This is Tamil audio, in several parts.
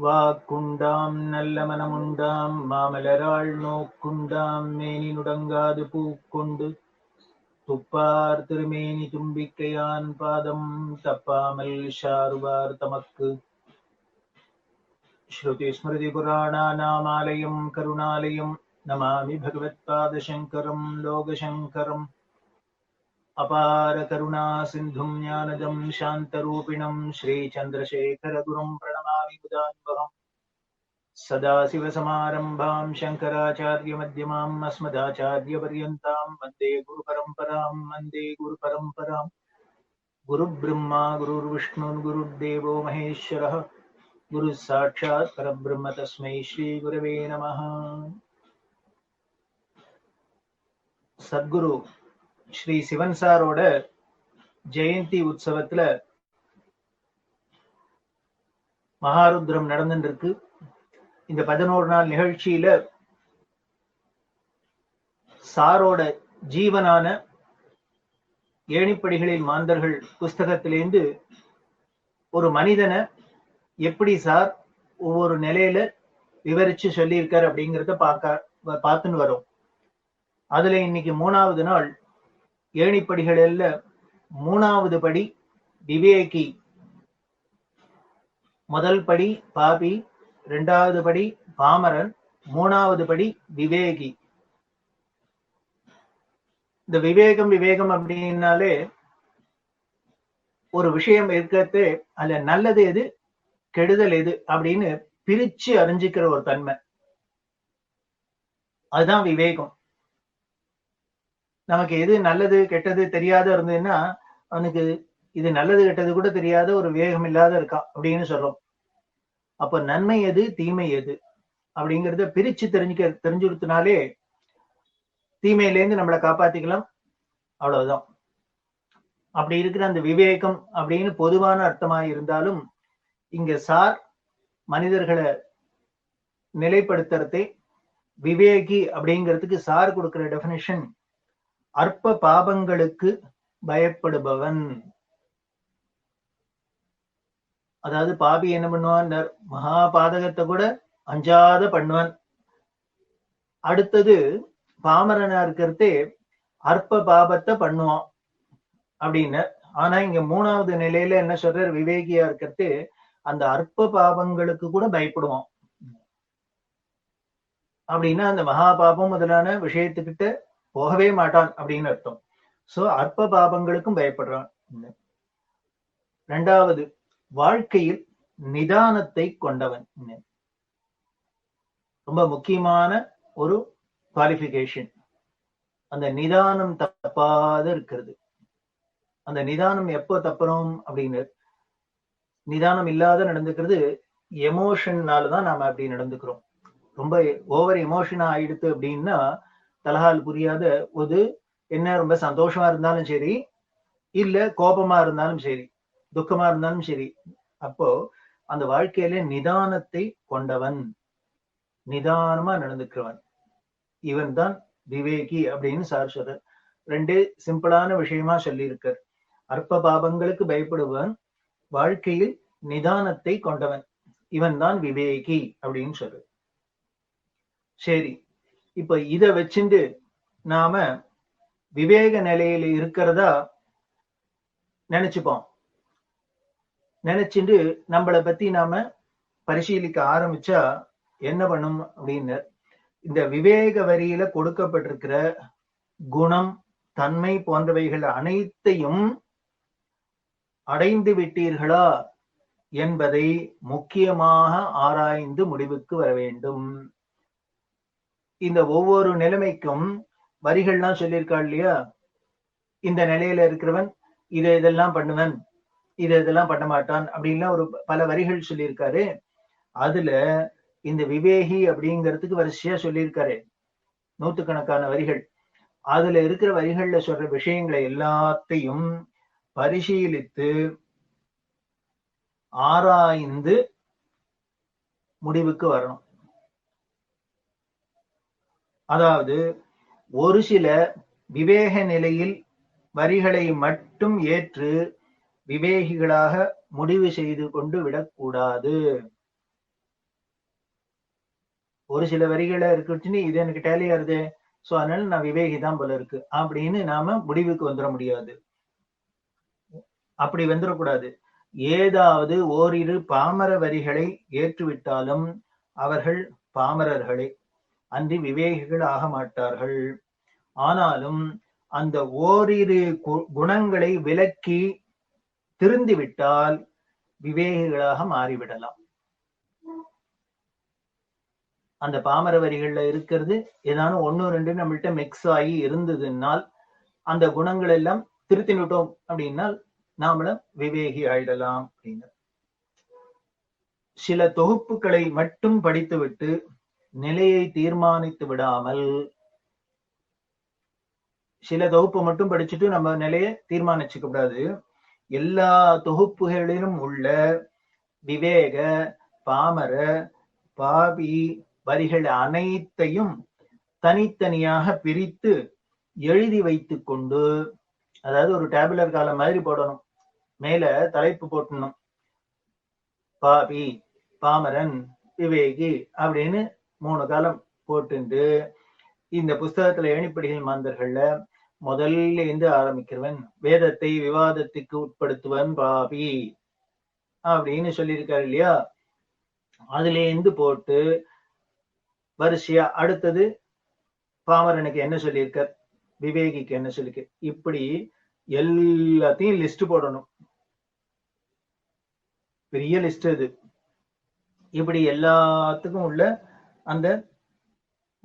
வாக்குண்டாம் நல்ல மனமுண்டாம் மாமலராள் நோக்குண்டாம் மேனி நுடங்காது பூக்கொண்டு துப்பார் திருமேனி தும்பிக்கையான் பாதம் தப்பாமல் ஷாருவார் தமக்கு ஸ்ருதி ஸ்மிருதி புராணாநாமாலயம் கருணாலயம் நமாமி பகவத்பாதசங்கரம் லோகசங்கரம் அபார கருணா சிந்தும் ஞானதம் சாந்தரூபிணம் ஸ்ரீச்சந்திரசேகரகுரும் பிரணமாமி முதான்பகம் சதாசிவசமாரம்பாம் சங்கராச்சார்யமத்யமாம் அஸ்மதாச்சார்யபர்யந்தாம் வந்தே குருபரம்பராம் குருப்ரம்மா குருர்விஷ்ணுர் குருர்தேவோ மகேஸ்வரः குரு சாட்சாத் பரபிரம்ம தஸ்மை ஸ்ரீ குரவே நமः. சத்குரு ஸ்ரீ சிவன் சாரோட ஜெயந்தி உற்சவத்துல மகாருத்ரம் நடந்துட்டு இருக்கு. இந்த 11 நாள் நிகழ்ச்சியில சாரோட ஜீவனான ஏணிப்படிகளில் மாந்தர்கள் புஸ்தகத்திலேந்து ஒரு மனிதனை எப்படி சார் ஒவ்வொரு நிலையில விவரிச்சு சொல்லியிருக்காரு அப்படிங்கிறத பார்த்துன்னு வரும். அதுல இன்னைக்கு 3வது நாள் ஏணிப்படிகளில் 3வது படி விவேகி, முதல் படி பாபி, 2வது படி பாமரன், 3வது படி விவேகி. இந்த விவேகம் அப்படின்னாலே ஒரு விஷயம் இருக்கிறது, அதுல நல்லது எது கெடுதல் எது அப்படின்னு பிரிச்சு அறிஞ்சிக்கிற ஒரு தன்மை, அதுதான் விவேகம். நமக்கு எது நல்லது கெட்டது தெரியாத இருந்ததுன்னா அவனுக்கு இது நல்லது கெட்டது கூட தெரியாத ஒரு விவேகம் இல்லாத இருக்கான் அப்படின்னு சொல்றோம். அப்ப நன்மை எது தீமை எது அப்படிங்கிறத பிரிச்சு தெரிஞ்சுடுத்தினாலே தீமையிலேருந்து நம்மளை காப்பாத்திக்கலாம். அவ்வளவுதான். அப்படி இருக்கிற அந்த விவேகம் அப்படின்னு பொதுவான அர்த்தமாக இருந்தாலும் இங்க சார் மனிதர்களை நிலைப்படுத்துறதே விவேகி அப்படிங்கிறதுக்கு சார் கொடுக்கிற டெபினிஷன் அற்ப பாபங்களுக்கு பயப்படுபவன். அதாவது பாபி என்ன பண்ணுவான், மகா பாதகத்தை கூட அஞ்சாத பண்ணுவான். அடுத்தது பாமரனா இருக்கிறதே அற்ப பாபத்தை பண்ணுவான் அப்படின்னு. ஆனா இங்க 3வது நிலையில என்ன சொல்றார், விவேகியா இருக்கிறது அந்த அற்ப பாபங்களுக்கு கூட பயப்படுவான் அப்படின்னா அந்த மகா பாபம் முதலான விஷயத்துக்கிட்ட போகவே மாட்டான் அப்படின்னு அர்த்தம். சோ அற்ப பாபங்களுக்கும் பயப்படுறான். 2வது வாழ்க்கையில் நிதானத்தை கொண்டவன். ரொம்ப முக்கியமான ஒரு குவாலிஃபிகேஷன், அந்த நிதானம் தப்பாத இருக்கிறது. அந்த நிதானம் எப்போ தப்புறோம் அப்படின்னு, நிதானம் இல்லாத நடந்துக்கிறது எமோஷன்னாலதான் நாம அப்படி நடந்துக்கிறோம். ரொம்ப ஓவர் எமோஷனா ஆயிடுத்து அப்படின்னா தலகால் புரியாத ஒரு என்ன, ரொம்ப சந்தோஷமா இருந்தாலும் சரி, இல்ல கோபமா இருந்தாலும் சரி, துக்கமா இருந்தாலும் சரி, அப்போ அந்த வாழ்க்கையில நிதானத்தை கொண்டவன், நிதானமா நடந்துக்கிறவன், இவன் தான் விவேகி அப்படின்னு சார் சொல்ற. 2 சிம்பிளான விஷயமா சொல்லி இருக்கார். அற்ப பாபங்களுக்கு பயப்படுவன், வாழ்க்கையில் நிதானத்தை கொண்டவன், இவன் தான் விவேகி அப்படின்னு சொல்ற. சரி, இப்ப இத வச்சுட்டு நாம விவேக நிலையில இருக்கிறதா நினைச்சுப்போம். நினைச்சுட்டு நம்மளை பத்தி நாம பரிசீலிக்க ஆரம்பிச்சா என்ன பண்ணும் அப்படின்னு, இந்த விவேக வரியில கொடுக்கப்பட்டிருக்கிற குணம் தன்மை போன்றவைகள் அனைத்தையும் அடைந்து விட்டீர்களா என்பதை முக்கியமாக ஆராய்ந்து முடிவுக்கு வர வேண்டும். இந்த ஒவ்வொரு நிலைமைக்கும் வரிகள்லாம் சொல்லியிருக்காள் இல்லையா, இந்த நிலையில இருக்கிறவன் இதெல்லாம் பண்ணுவன், இதெல்லாம் பண்ண மாட்டான் அப்படின்லாம் ஒரு பல வரிகள் சொல்லியிருக்காரு. அதுல இந்த விவேகி அப்படிங்கிறதுக்கு வரிசையா சொல்லியிருக்காரு, நூற்றுக்கணக்கான வரிகள். அதுல இருக்கிற வரிகள்ல சொல்ற விஷயங்களை எல்லாத்தையும் பரிசீலித்து ஆராய்ந்து முடிவுக்கு வரணும். அதாவது ஒரு சில விவேக நிலையில் வரிகளை மட்டும் ஏற்று விவேகிகளாக முடிவு செய்து கொண்டு விடக்கூடாது. ஒரு சில வரிகளை இருக்குன்னு இது எனக்கு டேலி ஆறுது, சோ அதனால நான் விவேகி தான் போல இருக்கு அப்படின்னு நாம முடிவுக்கு வந்துட முடியாது. அப்படி வந்துடக்கூடாது. ஏதாவது ஓரிரு பாமர வரிகளை ஏற்றுவிட்டாலும் அவர்கள் பாமரர்களே, அன்றி விவேகிகள் ஆக மாட்டார்கள். ஆனாலும் அந்த ஓரிரு குணங்களை விலக்கி திருந்திவிட்டால் விவேகிகளாக மாறிவிடலாம். அந்த பாமர வரிகள்ல இருக்கிறது ஏதானும் 1-2 நம்மள்ட்ட மிக்ஸ் ஆகி இருந்ததுனால் அந்த குணங்கள் எல்லாம் திருத்தினுட்டோம் அப்படின்னா நாமளும் விவேகி ஆயிடலாம் அப்படின்னு. சில தொகுப்புகளை மட்டும் படித்துவிட்டு நிலையை தீர்மானித்து விடாமல், சில தொகுப்பை மட்டும் படிச்சுட்டு நம்ம நிலையை தீர்மானிச்சுக்க கூடாது. எல்லா தொகுப்புகளிலும் உள்ள விவேக, பாமர, பாவி வரிகள் அனைத்தையும் தனித்தனியாக பிரித்து எழுதி வைத்துக் கொண்டு, அதாவது ஒரு டேபுலர் காலம் மாதிரி போடணும். மேல தலைப்பு போட்டணும், பாவி, பாமரன், விவேகி அப்படின்னு 3 காலம் போட்டு இந்த புஸ்தகத்துல ஏணிப்படிகள் மாந்தர்கள்ல முதல்ல இருந்து ஆரம்பிக்கிறவன் வேதத்தை விவாதத்துக்கு உட்படுத்துவன் பாவி அப்படின்னு சொல்லியிருக்காரு இல்லையா? அதுல இருந்து போட்டு வரிசையா அடுத்தது பாமரனுக்கு என்ன சொல்லியிருக்கார், விவேகிக்கு என்ன சொல்லியிருக்க, இப்படி எல்லாத்தையும் லிஸ்ட் போடணும். பெரிய லிஸ்ட் இது. இப்படி எல்லாத்துக்கும் உள்ள அந்த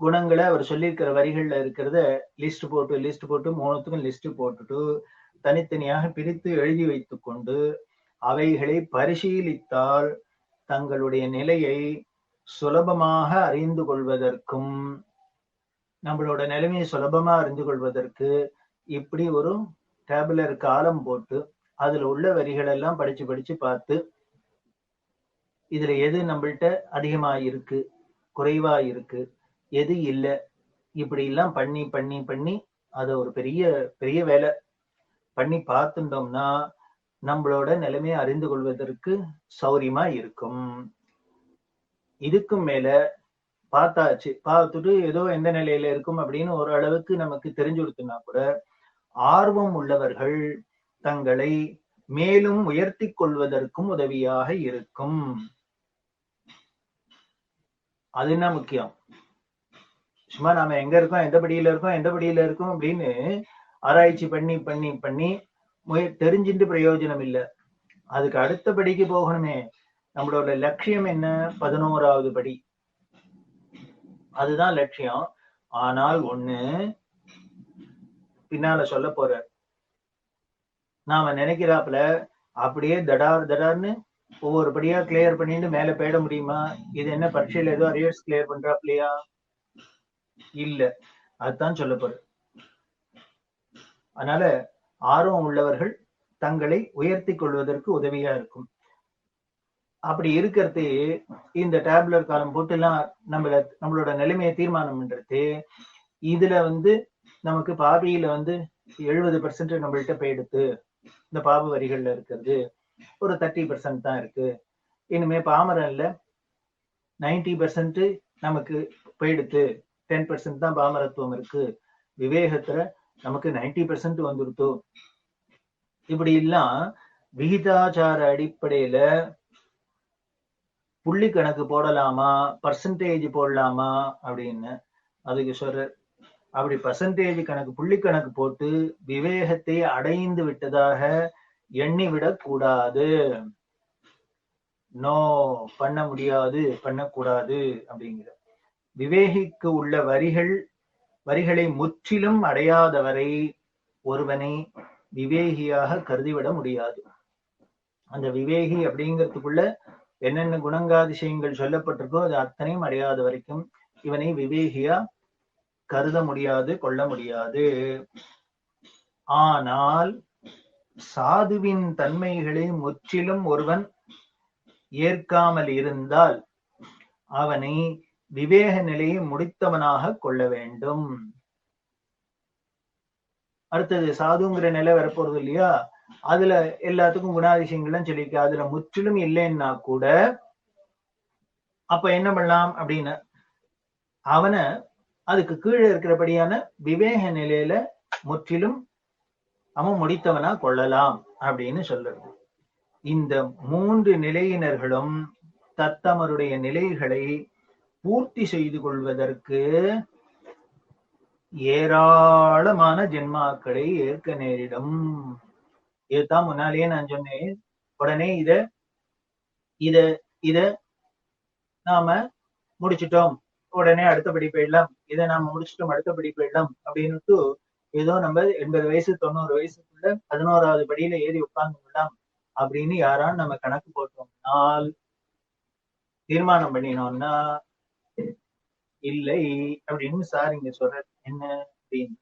குணங்களை அவர் சொல்லியிருக்கிற வரிகள்ல இருக்கிறத லிஸ்ட் போட்டு 3த்துக்கும் லிஸ்ட் போட்டுட்டு தனித்தனியாக பிரித்து எழுதி வைத்துக் கொண்டு அவைகளை பரிசீலித்தால் தங்களுடைய நிலையை சுலபமாக அறிந்து கொள்வதற்கும், நம்மளோட நிலைமையை சுலபமா அறிந்து கொள்வதற்கு இப்படி ஒரு டேபுலர் காலம் போட்டு அதுல உள்ள வரிகள் எல்லாம் படிச்சு பார்த்து இதுல எது நம்மள்ட்ட அதிகமா இருக்கு, குறைவா இருக்கு, எது இல்லை, இப்படி எல்லாம் பண்ணி அத ஒரு பெரிய வேலை பண்ணி பார்த்துட்டோம்னா நம்மளோட நிலைமையை அறிந்து கொள்வதற்கு சௌரியமா இருக்கும். இதுக்கும் மேல பார்த்தாச்சு, பார்த்துட்டு ஏதோ எந்த நிலையில இருக்கும் அப்படின்னு ஒரு அளவுக்கு நமக்கு தெரிஞ்சு கொடுத்தோம்னா கூட ஆர்வம் உள்ளவர்கள் தங்களை மேலும் உயர்த்தி கொள்வதற்கும் உதவியாக இருக்கும். அது என்ன முக்கியம்? சும்மா நாம எங்க இருக்கோம், எந்த படியில இருக்கோம் அப்படின்னு ஆராய்ச்சி பண்ணி தெரிஞ்சுட்டு பிரயோஜனம் இல்லை. அதுக்கு அடுத்த படிக்கு போகணுமே. நம்மளோட லட்சியம் என்ன? 11வது படி, அதுதான் லட்சியம். ஆனால் ஒண்ணு பின்னால சொல்ல போற, நாம நினைக்கிறாப்புல அப்படியே தடார்னு ஒவ்வொரு படியா கிளியர் பண்ணிட்டு மேல போயிட முடியுமா? இது என்ன பரீட்சையில ஏதோ அரியர்ஸ் கிளியர் பண்றாப்லையா? இல்ல, அதுதான் சொல்ல போற. அதனால ஆர்வம் உள்ளவர்கள் தங்களை உயர்த்தி கொள்வதற்கு உதவியா இருக்கும். அப்படி இருக்கிறது இந்த டேபுலர் காலம் போட்டு எல்லாம் நம்மளோட நிலைமையை தீர்மானம் பண்றது. இதுல நமக்கு பாபியில 70% நம்மள்கிட்ட போயிடுத்து. இந்த பாபு வரிகள்ல இருக்கிறது ஒரு 30% தான் இருக்கு. இனிமே பாமரன்ல 90% நமக்கு போயிடுத்து, 10% தான் பாமரத்துவம் இருக்கு. விவேகத்துல நமக்கு 90% வந்துருத்தோ. இப்படி எல்லாம் விகிதாச்சார அடிப்படையில புள்ளி கணக்கு போடலாமா, பர்சன்டேஜ் போடலாமா அப்படின்னு அதுக்கு சொல்ற. அப்படி பர்சன்டேஜ் கணக்கு, புள்ளி கணக்கு போட்டு விவேகத்தை அடைந்து விட்டதாக எண்ணிவிடக் கூடாது. நோ, பண்ண முடியாது, பண்ணக்கூடாது அப்படிங்கிற. விவேகிக்கு உள்ள வரிகளை முற்றிலும் அடையாதவரை ஒருவனை விவேகியாக கருதிவிட முடியாது. அந்த விவேகி அப்படிங்கிறதுக்குள்ள என்னென்ன குணங்காதிசயங்கள் சொல்லப்பட்டிருக்கோ அது அத்தனையும் அடையாத வரைக்கும் இவனை விவேகியா கருத முடியாது, கொள்ள முடியாது. ஆனால் சாதுவின் தன்மைகளை முற்றிலும் ஒருவன் ஏற்காமல் இருந்தால் அவனை விவேக நிலையை முடித்தவனாக கொள்ள வேண்டும். அடுத்தது சாதுங்கிற நிலை வரப்போறது இல்லையா? அதுல எல்லாத்துக்கும் குணாதிசயங்கள்லாம் சொல்லியிருக்க. அதுல முற்றிலும் இல்லைன்னா கூட அப்ப என்ன பண்ணலாம் அப்படின்னா, அவனை அதுக்கு கீழே இருக்கிறபடியான விவேக நிலையில முற்றிலும் அவன் முடித்தவனா கொள்ளலாம் அப்படின்னு சொல்றது. இந்த 3 நிலையினர்களும் தத்தமருடைய நிலைகளை பூர்த்தி செய்து கொள்வதற்கு ஏராளமான ஜென்மாக்களை ஏற்க நேரிடும். இதுதான் முன்னாலேயே நான் சொன்னேன். உடனே இத இத இத நாம முடிச்சிட்டோம், உடனே அடுத்தபடி போயிடலாம், இதை நாம முடிச்சிட்டோம் அடுத்தபடி போயிடலாம் அப்படின்னுட்டு ஏதோ நம்ம 80 வயசு 90 வயசுக்குள்ள 11வது படியில ஏறி உட்கார்ந்து விடலாம் அப்படின்னு யாரான்னு நம்ம கணக்கு போட்டோம்னால், தீர்மானம் பண்ணினோம்னா இல்லை அப்படின்னு சார் இங்க சொல்றது என்ன அப்படின்னு.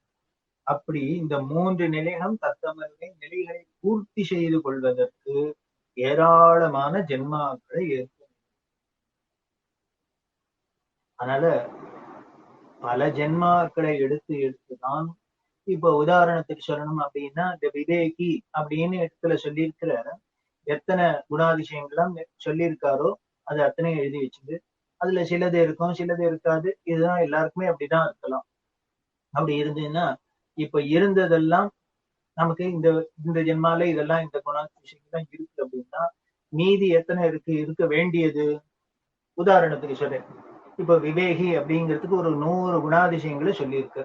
அப்படி இந்த 3 நிலைகளும் தத்தமருடைய நிலைகளை பூர்த்தி செய்து கொள்வதற்கு ஏராளமான ஜென்மாக்களை ஏற்கும். அதனால பல ஜென்மாக்களை எடுத்து எடுத்துதான், இப்ப உதாரணத்துக்கு சொல்லணும் அப்படின்னா, இந்த விவேகி அப்படின்னு இடத்துல சொல்லியிருக்கிற எத்தனை குணாதிசயங்கள்லாம் சொல்லியிருக்காரோ அது அத்தனையும் எழுதி வச்சுது. அதுல சிலது இருக்கும் சிலது இருக்காது. இதுதான் எல்லாருக்குமே அப்படிதான் இருக்கலாம். அப்படி இருந்ததுன்னா இப்ப இருந்ததெல்லாம் நமக்கு இந்த இந்த ஜென்மால இதெல்லாம் இந்த குணாதிசயங்கள்லாம் இருக்கு அப்படின்னா, மீதி எத்தனை இருக்க வேண்டியது? உதாரணத்துக்கு சொல்றேன். இப்ப விவேகி அப்படிங்கிறதுக்கு ஒரு 100 குணாதிசயங்களை சொல்லியிருக்கு.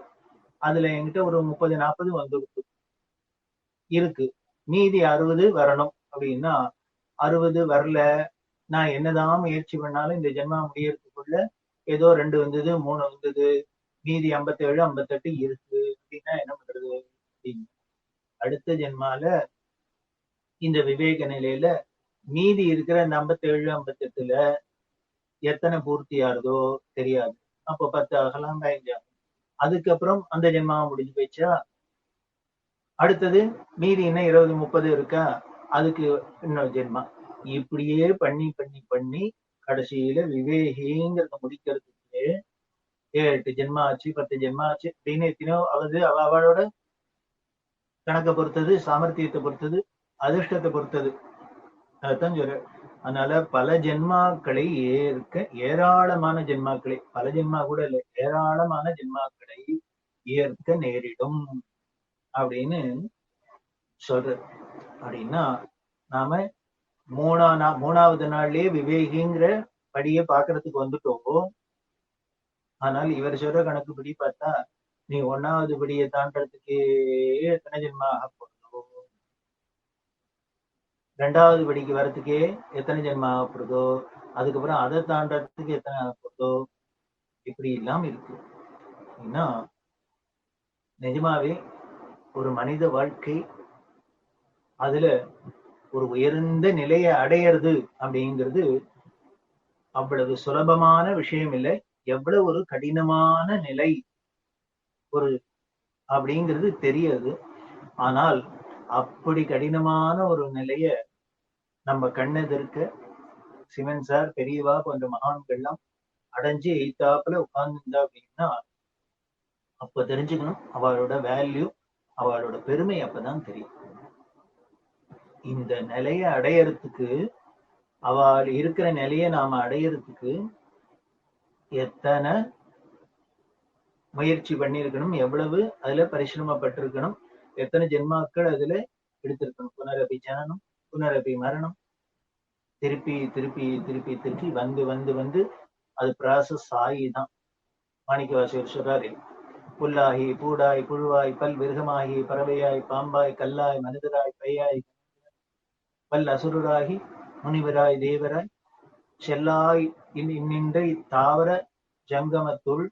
அதுல என்கிட்ட ஒரு 30-40 வந்து இருக்கு. மீதி 60 வரணும் அப்படின்னா, 60 வரல, நான் என்னதான் முயற்சி பண்ணாலும் இந்த ஜென்மா முடியறதுக்குள்ள ஏதோ 2 வந்தது 3 வந்தது, மீதி 57 58 இருக்கு அப்படின்னா என்ன பண்றது அப்படின்னு. அடுத்த ஜென்மால இந்த விவேக நிலையில மீதி இருக்கிற அந்த 57 58ல எத்தனை பூர்த்தி ஆகுதோ தெரியாது. அப்போ 10 ஆகலாம், 15 ஆகும். அதுக்கப்புறம் அந்த ஜென்மாவை முடிஞ்சு போயிடுச்சா, அடுத்தது மீதி என்ன 20 30 இருக்கா, அதுக்கு இன்னொரு ஜென்மா. இப்படியே பண்ணி பண்ணி பண்ணி கடைசியில விவேகிங்கிறத முடிக்கிறதுக்கு 8 ஜென்மா ஆச்சு 10 ஜென்மா ஆச்சு அப்படின்னு எத்தனையோ அவளோட கணக்கை பொறுத்தது, சாமர்த்தியத்தை பொறுத்தது, அதிர்ஷ்டத்தை பொறுத்தது. அதுதான் சொல்ற. அதனால பல ஜென்மாக்களை ஏற்க ஏராளமான ஜென்மாக்களை, பல ஜென்மா கூட இல்லை, ஏராளமான ஜென்மாக்களை ஏற்க நேரிடும் அப்படின்னு சொல்ற. அப்படின்னா நாம 3வது நாள்லயே விவேகிங்கிற படியை பாக்குறதுக்கு வந்துட்டோம். ஆனால் இவர் சொல்ற கணக்குப்படி பார்த்தா நீ 1வது படியை தாண்டறதுக்கு எத்தனை ஜென்மா ஆக போறதோ, 2வது படிக்கு வர்றதுக்கே எத்தனை ஜென்மா ஆக போறதோ, அதுக்கப்புறம் அதை தாண்டறதுக்கு எத்தனை ஆக போறதோ, இப்படி எல்லாம் இருக்கு. ஏன்னா நிஜமாவே ஒரு மனித வாழ்க்கை அதுல ஒரு உயர்ந்த நிலையை அடையிறது அப்படிங்கிறது அவ்வளவு சுலபமான விஷயம் இல்லை. எவ்வளவு ஒரு கடினமான நிலை ஒரு அப்படிங்கிறது தெரியாது. ஆனால் அப்படி கடினமான ஒரு நிலைய நம்ம கண்ணெதிர்க்க சிவன் சார், பெரியவா போன்ற மகான்கள்லாம் அடைஞ்சு எய்த்தாப்புல உட்கார்ந்துருந்தா அப்படின்னா, அப்ப தெரிஞ்சுக்கணும் அவளோட வேல்யூ, அவளோட பெருமை அப்பதான் தெரியும். இந்த நிலையை அடையறதுக்கு, அவள் இருக்கிற நிலையை நாம அடையறதுக்கு எத்தனை முயற்சி பண்ணியிருக்கணும், எவ்வளவு அதுல பரிசிரமப்பட்டிருக்கணும், எத்தனை ஜென்மாக்கள் அதுல எடுத்திருக்கணும். புனரபி ஜனனம் புனரபி மரணம், திருப்பி திருப்பி திருப்பி திருப்பி வந்து வந்து வந்து அது ப்ராசஸ் ஆகிதான். மாணிக்கவாசகர் சொல்றாரு, புல்லாகி பூடாய் புழுவாய் பல் விருகமாகி பறவையாய் பாம்பாய் கல்லாய் மனிதராய் பையாய் பல் அசுரராகி முனிவராய் தேவராய் செல்லாய் இன்னின்ற இத்தாவர ஜங்கமத்துள்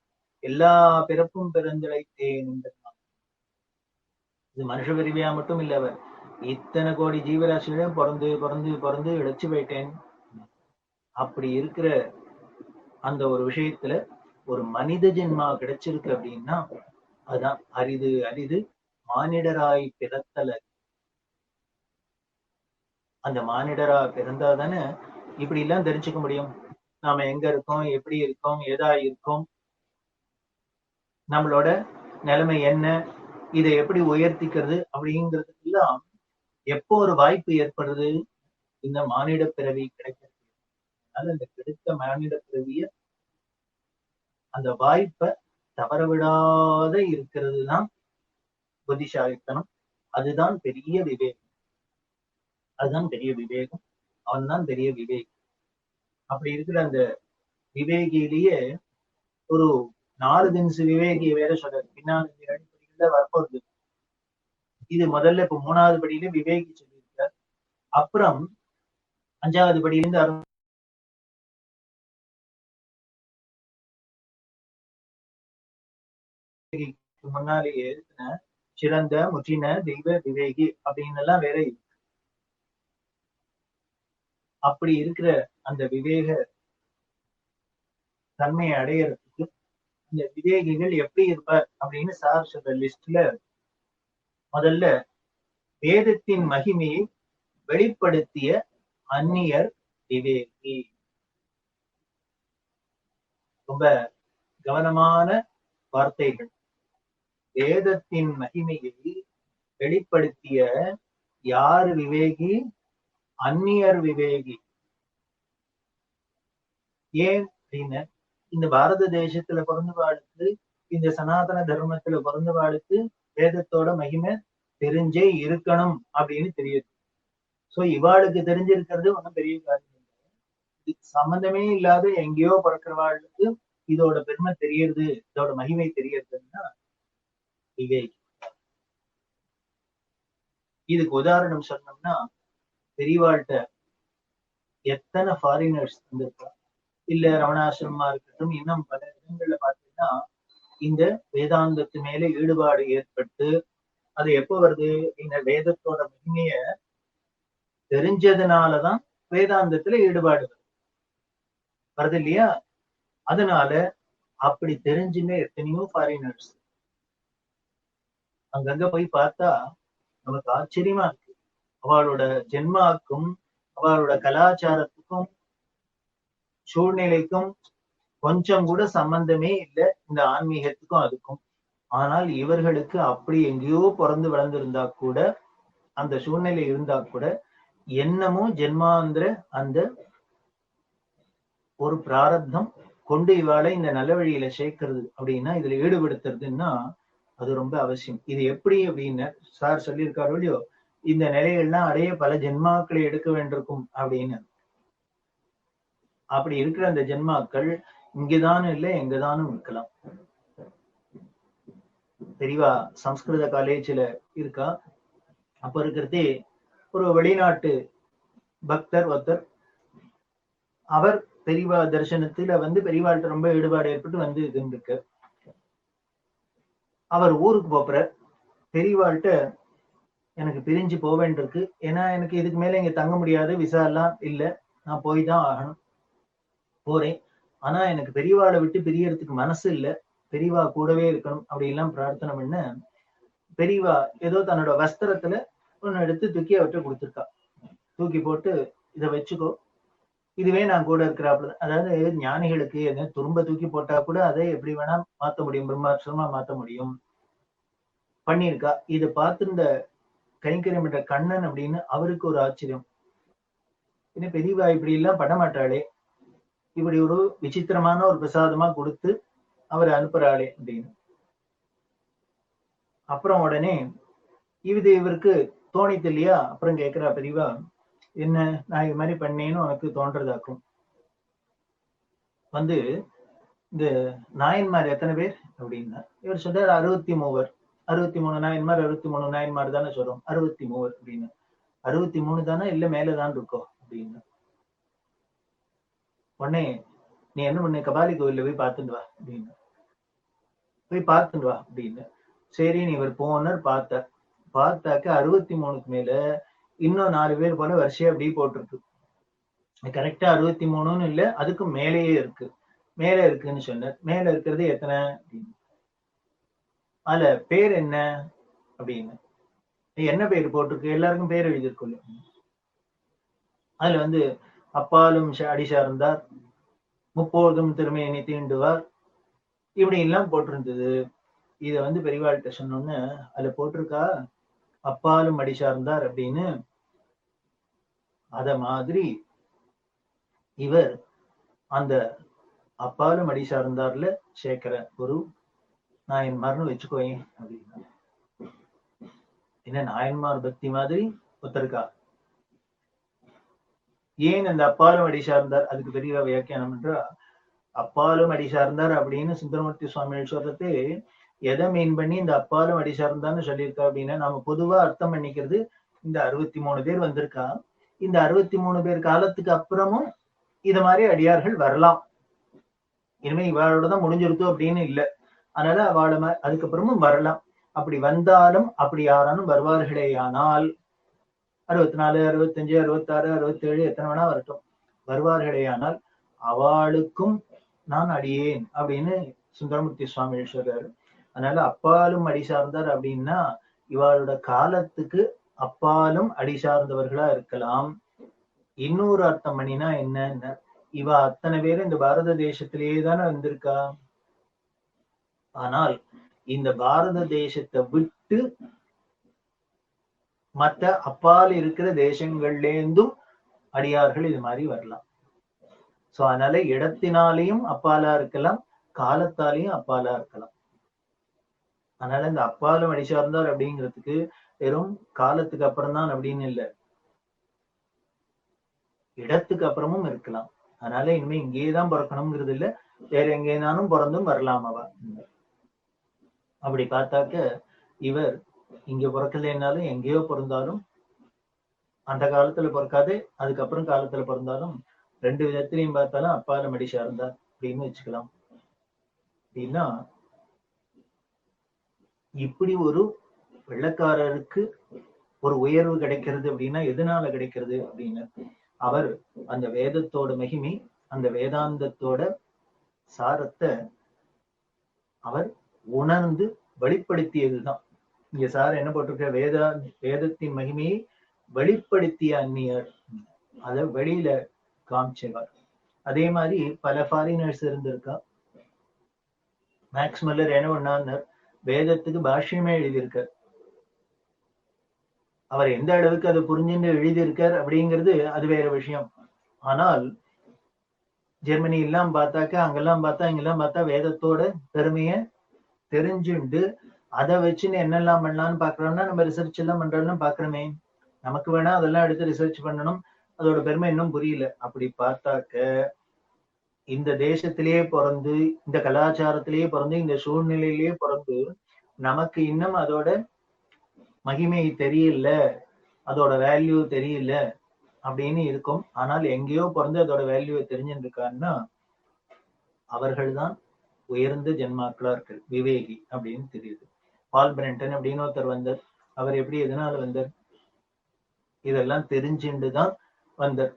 எல்லா பிறப்பும் பிறந்திழைத்தேன். இது மனுஷ பிரிவியா மட்டும் இல்ல, அவர் இத்தனை கோடி ஜீவராசிகளையும் பிறந்து பிறந்து பிறந்து இழைச்சு போயிட்டேன். அப்படி இருக்கிற அந்த ஒரு விஷயத்துல ஒரு மனித ஜென்மா கிடைச்சிருக்கு அப்படின்னா அதுதான் அரிது அரிது மானிடராய் பிறத்தல. அந்த மானிடரா பிறந்தாதானே இப்படி எல்லாம் தெரிஞ்சுக்க முடியும். நாம எங்க இருக்கோம், எப்படி இருக்கோம், ஏதா இருக்கோம், நம்மளோட நிலைமை என்ன, இதை எப்படி உயர்த்திக்கிறது அப்படிங்கிறதுக்கு எல்லாம் எப்போ ஒரு வாய்ப்பு ஏற்படுறது, இந்த மானிட பிறவி கிடைக்கிறது. அதனால இந்த கிடைத்த மானிட பிறவிய அந்த வாய்ப்பை தவற விடாத இருக்கிறது தான் புத்திசாலித்தனம். அதுதான் பெரிய விவேகம். அதுதான் பெரிய விவேகம். அவன் தான் பெரிய விவேகி. அப்படி இருக்கிற அந்த விவேகியிலேயே ஒரு 4 தினசு விவேகி வேற சொல்றாரு. பின்னாடி 2 படிகள்ல வரப்போகுது. இது முதல்ல இப்ப 3வது படியில விவேகி சொல்லியிருக்கார். அப்புறம் 5வது படியிலிருந்து முன்னாலேயே சிறந்த முற்றின தெய்வ விவேகி அப்படின்னு எல்லாம் வேற. அப்படி இருக்கிற அந்த விவேக தன்மையை அடையறதுக்கு இந்த விவேகிகள் எப்படி இருப்பார் அப்படின்னு சார் சொல்ற லிஸ்ட்ல முதல்ல வேதத்தின் மகிமையை வெளிப்படுத்திய அந்நியர் விவேகி. ரொம்ப கவனமான வார்த்தைகள். வேதத்தின் மகிமையை வெளிப்படுத்திய யார் விவேகி? அந்நியர் விவேகி. ஏன் அப்படின்னு, இந்த பாரத தேசத்துல பிறந்தவாளுக்கு, இந்த சனாதன தர்மத்துல பிறந்தவாளுக்கு வேதத்தோட மகிமை தெரிஞ்சே இருக்கணும் அப்படின்னு தெரியுது. சோ இவாளுக்கு தெரிஞ்சிருக்கிறது ஒன்றும் பெரிய காரியம் இல்லை. இதுக்கு சம்பந்தமே இல்லாத எங்கேயோ பிறக்கிறவாளுக்கு இதோட பெருமை தெரியறது, இதோட மகிமை தெரியறதுன்னா விவேகி. இதுக்கு உதாரணம் சொன்னோம்னா, பெரியவாழ்கிட்ட எத்தனை ஃபாரினர்ஸ் வந்திருக்கா, இல்ல ரமணாசிரமமா இருக்கட்டும், இன்னும் பல இடங்கள்ல பார்த்தீங்கன்னா இந்த வேதாந்தத்து மேல ஈடுபாடு ஏற்பட்டு, அது எப்போ வருது? இந்த வேதத்தோட மகிமைய தெரிஞ்சதுனாலதான் வேதாந்தத்துல ஈடுபாடு வருது இல்லையா? அதனால அப்படி தெரிஞ்சுமே எத்தனையோ ஃபாரினர்ஸ் அங்கங்க போய் பார்த்தா நமக்கு ஆச்சரியமா இருக்கு. அவளோட ஜென்மாக்கும் அவளோட கலாச்சாரத்துக்கும் சூழ்நிலைக்கும் கொஞ்சம் கூட சம்பந்தமே இல்லை, இந்த ஆன்மீகத்துக்கும் அதுக்கும். ஆனால் இவர்களுக்கு அப்படி எங்கேயோ பிறந்து வளர்ந்திருந்தா கூட, அந்த சூழ்நிலை இருந்தா கூட, என்னமும் ஜென்மாந்திர அந்த ஒரு பிராரப்தம் கொண்டு இவாளை இந்த நல்ல வழியில சேர்க்கிறது அப்படின்னா, இதுல ஈடுபடுத்துறதுன்னா அது ரொம்ப அவசியம். இது எப்படி அப்படின்னு சார் சொல்லியிருக்காரு இல்லையோ, இந்த நிலைகள்லாம் அடைய பல ஜென்மாக்களை எடுக்க வேண்டியிருக்கும் அப்படின்னு. அப்படி இருக்கிற அந்த ஜென்மாக்கள் இங்கதானும் இல்லை, எங்கதானும் இருக்கலாம். தெரியவா சம்ஸ்கிருத காலேஜ்ல இருக்கா. அப்ப இருக்கிறதே ஒரு வெளிநாட்டு பக்தர் ஒருத்தர், அவர் பெரியவா தரிசனத்துல வந்து பெரியவாள்கிட்ட ரொம்ப ஈடுபாடு ஏற்பட்டு வந்து இருந்திருக்கு. அவர் ஊருக்கு போற பெரியவாள்கிட்ட எனக்கு பிரிஞ்சு போக வேண்டியிருக்கு, ஏன்னா எனக்கு இதுக்கு மேல இங்க தங்க முடியாது, விசா எல்லாம் இல்ல, நான் போய் தான் ஆகணும், போறேன். ஆனா எனக்கு பெரியவாளை விட்டு பிரியறதுக்கு மனசு இல்ல, பெரியவா கூடவே இருக்கணும் அப்படி எல்லாம் பிரார்த்தனை பண்ண, பெரியவா ஏதோ தன்னோட வஸ்திரத்துல ஒன்னு எடுத்து தூக்கி அவர்கிட்ட கொடுத்துருக்கா. தூக்கி போட்டு இதை வச்சுக்கோ, இதுவே நான் கூட இருக்கிறாப்புல. அதாவது ஞானிகளுக்கு என்ன துரும்ப தூக்கி போட்டா கூட அதை எப்படி வேணா மாத்த முடியும், பிரம்மாட்சமா மாத்த முடியும், பண்ணியிருக்கா. இதை பார்த்து இந்த கைங்கரியம் என்ற கண்ணன் அப்படின்னு அவருக்கு ஒரு ஆச்சரியம். இன்னும் பெரியவா இப்படி எல்லாம் பண்ண மாட்டாளே, இப்படி ஒரு விசித்திரமான ஒரு பிரசாதமா கொடுத்து அவரை அனுப்புறாளே அப்படின்னு. அப்புறம் உடனே இது இவருக்கு தோணித்து இல்லையா? அப்புறம் கேட்கிறா பெரியவா, என்ன நான் இது மாதிரி பண்ணேன்னு உனக்கு தோன்றதாக்கும். வந்து இந்த நாயன்மார் எத்தனை பேர் அப்படின்னா, இவர் சொல்றாரு 63. 63 நாயன்மார், 63 நாயன்மார் தானே சொல்றோம், 63 அப்படின்னு. 63 தானே, இல்ல மேலதான் இருக்கோம் அப்படின்னு. உடனே நீ என்ன பண்ணு, கபாலி கோவில்ல போய் பார்த்துட்டு வா அப்படின்னு. போய் பார்த்துட்டு வா அப்படின்னு. சரின்னு இவர் போனார். பார்த்தாக்க 63க்கு மேல இன்னும் 4 பேர் போல வரிசையா அப்படி போட்டிருக்கு. கரெக்டா 63ன்னு இல்ல, அதுக்கும் மேலேயே இருக்கு. மேல இருக்குன்னு சொன்னார். மேல இருக்கிறது எத்தனை அப்படின்னு. அதுல பேர் என்ன அப்படின்னு. என்ன பேர் போட்டிருக்கு? எல்லாருக்கும் பேர் எழுதியிருக்குள்ள. அதுல வந்து அப்பாலும் அடிசார்ந்தார், முப்போதும் திருமையினை தீண்டுவார், இப்படி எல்லாம் போட்டிருந்தது. இத வந்து பெரியவாள்கிட்ட சொன்னோன்னு அதுல போட்டிருக்கா அப்பாலும் அடி சார்ந்தார் அப்படின்னு. அத மாதிரி இவர் அந்த அப்பாலும் அடி சார்ந்தார்ல சேர்க்கிற ஒரு நாயன்மார்னு வச்சுக்கோயேன் அப்படின்னா. என்ன நாயன்மார் பக்தி மாதிரி ஒருத்தருக்கா? ஏன் அந்த அப்பாலும் அடி சார்ந்தார் அதுக்கு பெரிய வியாக்கியானம் என்றா, அப்பாலும் அடி சார்ந்தார் அப்படின்னு சுந்தரமூர்த்தி சுவாமிகள் சொல்றது எதை மீன் பண்ணி இந்த அப்பாலும் அடி சார்ந்தான்னு சொல்லியிருக்கா அப்படின்னா, நாம பொதுவா அர்த்தம் பண்ணிக்கிறது இந்த 63 பேர் வந்திருக்கா, இந்த 63 பேர் காலத்துக்கு அப்புறமும் இது மாதிரி அடியார்கள் வரலாம், இனிமே இவாளோட தான் முடிஞ்சிருத்து அப்படின்னு இல்லை, அதனால அவளை அதுக்கப்புறமும் வரலாம். அப்படி வந்தாலும் அப்படி யாரானும் வருவார்களே ஆனால் 64, 65, 66, 67 எத்தனை வேணா வரட்டும், வருவார்களே ஆனால் அவளுக்கும் நான் அடியேன் அப்படின்னு சுந்தரமூர்த்தி சுவாமி சொல்றாரு. அதனால அப்பாலும் அடி சார்ந்தார் அப்படின்னா இவாளோட காலத்துக்கு அப்பாலும் அடி சார்ந்தவர்களா இருக்கலாம். இன்னொரு அர்த்தம் பண்ணினா என்ன, இவ அத்தனை பேர் இந்த பாரத தேசத்திலேயே தானே வந்திருக்கா, ஆனால் இந்த பாரத தேசத்தை விட்டு மற்ற அப்பால் இருக்கிற தேசங்கள்ல இருந்தும் அடியார்கள் இது மாதிரி வரலாம். சோ அதனால இடத்தினாலையும் அப்பாலா இருக்கலாம், காலத்தாலையும் அப்பாலா இருக்கலாம். அதனால இந்த அப்பாலும் அடி சார்ந்தார் அப்படிங்கிறதுக்கு வெறும் காலத்துக்கு அப்புறம் தான் அப்படின்னு இல்லை, இடத்துக்கு அப்புறமும் இருக்கலாம். அதனால இனிமே இங்கேயேதான் பிறக்கணுங்கிறது இல்ல, வேற எங்கேனாலும் பிறந்தும் வரலாம் அவ. அப்படி பார்த்தாக்க இவர் இங்க பிறக்கலைன்னாலும் எங்கேயோ பிறந்தாலும், அந்த காலத்துல பிறக்காது அதுக்கப்புறம் காலத்துல பிறந்தாலும், ரெண்டு விதத்திலையும் பார்த்தாலும் அப்பாலும் அடி சார்ந்தார் அப்படின்னு வச்சுக்கலாம். அப்படின்னா இப்படி ஒரு வெள்ளக்காரருக்கு ஒரு உயர்வு கிடைக்கிறது அப்படின்னா எதனால கிடைக்கிறது அப்படின்னு, அவர் அந்த வேதத்தோட மகிமை, அந்த வேதாந்தத்தோட சாரத்தை அவர் உணர்ந்து வெளிப்படுத்தியதுதான். இங்க சார் என்ன போட்டிருக்க, வேதத்தின் மகிமையை வெளிப்படுத்திய அந்நியர், அதை வெளியில காமிச்சவர். அதே மாதிரி பல ஃபாரினர்ஸ் இருந்திருக்கா. மேக்ஸ் மல்லர் என்ன பண்ணார், வேதத்துக்கு பாஷ்யமே எழுதியிருக்கார். அவர் எந்த அளவுக்கு அதை புரிஞ்சுன்னு எழுதியிருக்கார் அப்படிங்கிறது அது வேற விஷயம். ஆனால் ஜெர்மனி எல்லாம் பார்த்தாக்க, அங்கெல்லாம் பார்த்தா இங்கெல்லாம் பார்த்தா வேதத்தோட பெருமைய தெரிஞ்சுண்டு அதை வச்சுன்னு என்னெல்லாம் பண்ணலாம்னு பாக்குறோம்னா, நம்ம ரிசர்ச் எல்லாம் பண்றோம்னு பாக்குறோமே, நமக்கு வேணா அதெல்லாம் எடுத்து ரிசர்ச் பண்ணணும், அதோட பெருமை இன்னும் புரியல. அப்படி பார்த்தாக்க இந்த தேசத்திலேயே பிறந்து, இந்த கலாச்சாரத்திலேயே பிறந்து, இந்த சூழ்நிலையிலேயே பிறந்து நமக்கு இன்னும் அதோட மகிமை தெரியல, அதோட வேல்யூ தெரியல அப்படின்னு இருக்கும். ஆனால் எங்கேயோ பிறந்து அதோட வேல்யூவை தெரிஞ்சுட்டு இருக்காருன்னா அவர்கள்தான் உயர்ந்த ஜென்மாக்களா இருக்கு, விவேகி அப்படின்னு தெரியுது. பால் பிரெண்டன் அப்படின்னு ஒருத்தர் வந்தார். அவர் எப்படி எதனால வந்தார், இதெல்லாம் தெரிஞ்சுட்டுதான் வந்தார்.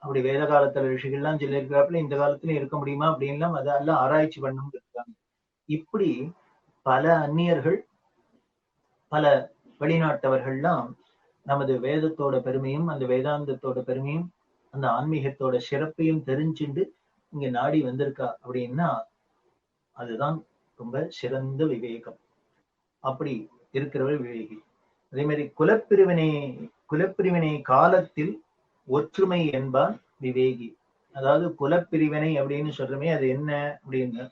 அப்படி வேத காலத்துல ரிஷிகள்லாம் சொல்லியிருக்கிறாப்புல இந்த காலத்துல இருக்க முடியுமா அப்படின்லாம் அதெல்லாம் ஆராய்ச்சி பண்ணணும் இருக்காங்க. இப்படி பல அந்நியர்கள், பல வெளிநாட்டவர்கள்லாம் நமது வேதத்தோட பெருமையும், அந்த வேதாந்தத்தோட பெருமையும், அந்த ஆன்மீகத்தோட சிறப்பையும் தெரிஞ்சுண்டு இங்க நாடி வந்திருக்கா அப்படின்னா அதுதான் ரொம்ப சிறந்த விவேகம். அப்படி இருக்கிறவர் விவேகி. அதே மாதிரி குலப்பிரிவினை காலத்தில் ஒற்றுமை என்பான் விவேகி. அதாவது குலப்பிரிவினை அப்படின்னு சொல்றமே அது என்ன அப்படின்னு,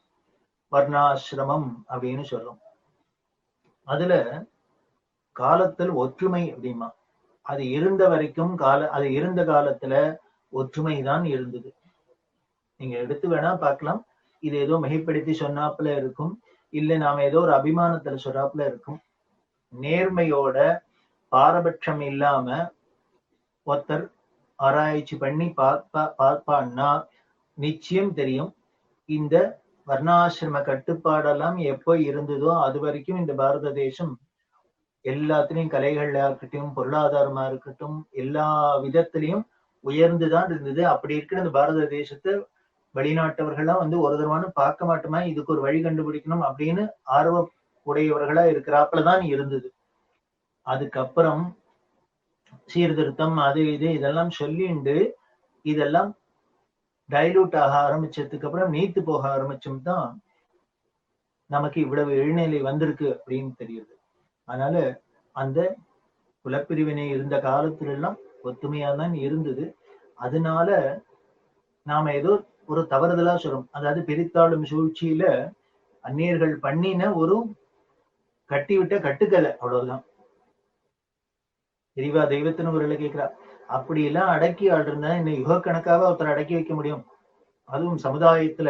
வர்ணாசிரமம் அப்படின்னு சொல்றோம். அதுல காலத்தில் ஒற்றுமை அப்படிமா, அது இருந்த வரைக்கும் அது இருந்த காலத்துல ஒற்றுமை தான் இருந்தது. நீங்க எடுத்து வேணா பார்க்கலாம், இது ஏதோ மிகைப்படுத்தி சொன்னாப்புல இருக்கும், இல்ல நாம ஏதோ ஒரு அபிமானத்துல சொல்றாப்புல இருக்கும். நேர்மையோட பாரபட்சம் இல்லாம ஒருத்தர் ஆராய்ச்சி பண்ணி பார்ப்பான்னா நிச்சயம் தெரியும், இந்த வர்ணாசிரம கட்டுப்பாடெல்லாம் எப்போ இருந்ததோ அது வரைக்கும் இந்த பாரத தேசம் எல்லாத்திலையும், கலைகள்ல இருக்கட்டும், பொருளாதாரமா இருக்கட்டும், எல்லா விதத்திலையும் உயர்ந்துதான் இருந்தது. அப்படி இருக்கிற இந்த பாரத தேசத்தை வெளிநாட்டவர்கள்லாம் வந்து ஒரு தடவானு பார்க்க மாட்டோமா, இதுக்கு ஒரு வழி கண்டுபிடிக்கணும் அப்படின்னு ஆர்வ உடையவர்களா இருக்கிறாப்புலதான் இருந்தது. அதுக்கப்புறம் சீர்திருத்தம் அது இது இதெல்லாம் சொல்லிண்டு இதெல்லாம் டைலூட் ஆக ஆரம்பிச்சதுக்கு அப்புறம் நீத்து போக ஆரம்பிச்சும் தான் நமக்கு இவ்வளவு எழுநிலை வந்திருக்கு அப்படின்னு தெரியுது. அதனால அந்த குலப்பிரிவினை இருந்த காலத்துல எல்லாம் ஒத்துமையா தான் இருந்தது. அதனால நாம ஏதோ ஒரு தவறுதலா சொல்றோம். அதாவது பிரித்தாளும் சூழ்ச்சியில அந்நியர்கள் பண்ணின ஒரு கட்டிவிட்ட கட்டுக்கதை, அவ்வளவுதான். தெரியவா தெய்வத்தின் குரலை கேட்கிறா. அப்படி எல்லாம் அடக்கி ஆள்றதா இன்னும் யுக கணக்காக ஒருத்தர் அடக்கி வைக்க முடியும்? அதுவும் சமுதாயத்துல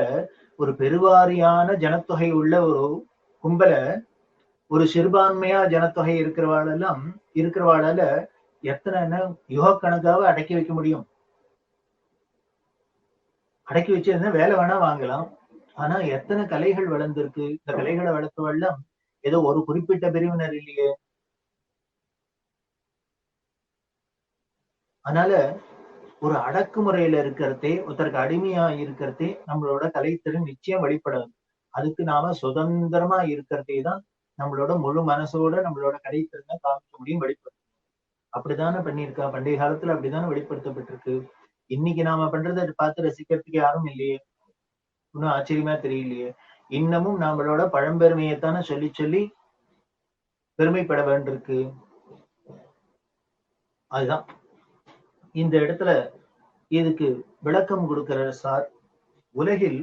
ஒரு பெருவாரியான ஜனத்தொகை உள்ள ஒரு கும்பல, ஒரு சிறுபான்மையா ஜனத்தொகை இருக்கிறவாளால எத்தனை யுக கணக்காக அடக்கி வைக்க முடியும்? அடக்கி வச்சிருந்தா வேலை வேணா வாங்கலாம். ஆனா எத்தனை கலைகள் வளர்ந்திருக்கு. இந்த கலைகளை வளர்த்தவெல்லாம் ஏதோ ஒரு குறிப்பிட்ட பிரிவினர் இல்லையே. அதனால ஒரு அடக்குமுறையில இருக்கிறதே, ஒருத்தருக்கு அடிமையா இருக்கிறதே நம்மளோட கலைத்திறன் நிச்சயம் வெளிப்படாது. அதுக்கு நாம சுதந்திரமா இருக்கிறதே தான் நம்மளோட முழு மனசோட நம்மளோட கலைத்திறனை காமிக்க முடியும், வெளிப்படுத்த. அப்படித்தானே பண்ணியிருக்கா. பண்டைய காலத்துல அப்படித்தானே வெளிப்படுத்தப்பட்டிருக்கு. இன்னைக்கு நாம பண்றதை பார்த்து ரசிக்கிறதுக்கு யாரும் இல்லையே. இன்னும் ஆச்சரியமா தெரியலையே. இன்னமும் நம்மளோட பழம்பெருமையைத்தானே சொல்லி சொல்லி பெருமைப்பட வேண்டியிருக்கு. அதுதான் இந்த இடத்துல இதுக்கு விளக்கம் கொடுக்கிறார் சார். உலகில்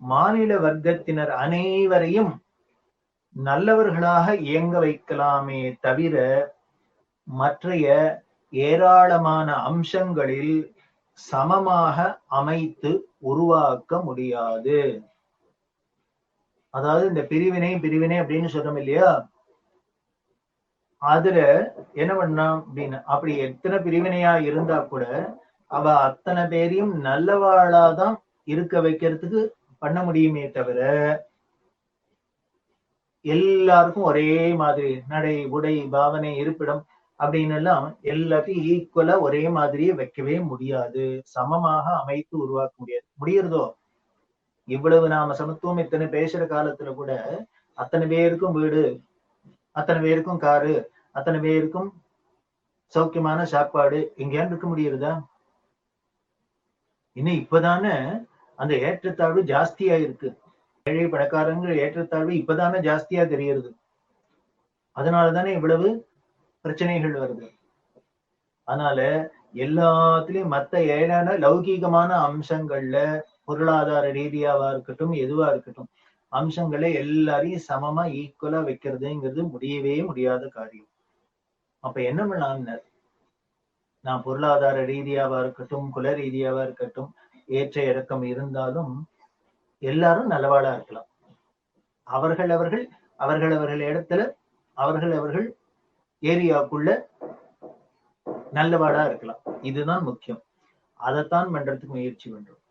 மாநில வர்க்கத்தினர் அனைவரையும் நல்லவர்களாக இயங்க வைக்கலாமே தவிர மற்றைய ஏராளமான அம்சங்களில் சமமாக அமைத்து உருவாக்க முடியாது. அதாவது இந்த பிரிவினை பிரிவினை அப்படின்னு சொல்றோம் இல்லையா, அதுல என்ன பண்ணா அப்படின்னு அப்படி எத்தனை பிரிவினையா இருந்தா கூட அவ அத்தனை பேரையும் நல்லவாளாதான் இருக்க வைக்கிறதுக்கு பண்ண முடியுமே தவிர எல்லாருக்கும் ஒரே மாதிரி நடை உடை பாவனை இருப்பிடம் அப்படின்னு எல்லாம் எல்லாத்தையும் ஈக்குவலா ஒரே மாதிரியே வைக்கவே முடியாது. சமமாக அமைத்து உருவாக்க முடியாது. முடியறதோ? இவ்வளவு நாம சமத்துவம் இத்தனை பேசுற காலத்துல கூட அத்தனை பேருக்கும் வீடு, அத்தனை பேருக்கும் காரு, அத்தனை பேருக்கும் சௌக்கியமான சாப்பாடு எங்கேயான்னு இருக்க முடியுறதா? இன்னும் இப்பதானே அந்த ஏற்றத்தாழ்வு ஜாஸ்தியா இருக்கு. ஏழை பணக்காரங்க ஏற்றத்தாழ்வு இப்பதானே ஜாஸ்தியா தெரியுது. அதனாலதானே இவ்வளவு பிரச்சனைகள் வருது. அதனால எல்லாத்துலயும் மத்த ஏழான லௌகீகமான அம்சங்கள்ல பொருளாதார ரீதியாவா இருக்கட்டும், எதுவா இருக்கட்டும், அம்சங்களை எல்லாரையும் சமமா ஈக்குவலா வைக்கிறதுங்கிறது முடியவே முடியாத காரியம். அப்ப என்ன பண்ணலாம்னு, நான் பொருளாதார ரீதியாவா இருக்கட்டும், குல ரீதியாவா இருக்கட்டும், ஏற்ற இறக்கம் இருந்தாலும் எல்லாரும் நல்லவாளா இருக்கலாம். அவர்கள் அவர்கள் அவர்கள் அவர்கள் இடத்துல அவர்கள் அவர்கள் ஏரியாக்குள்ள நல்லவாளா இருக்கலாம். இதுதான் முக்கியம். அதைத்தான் பண்றதுக்கு முயற்சி பண்றோம்.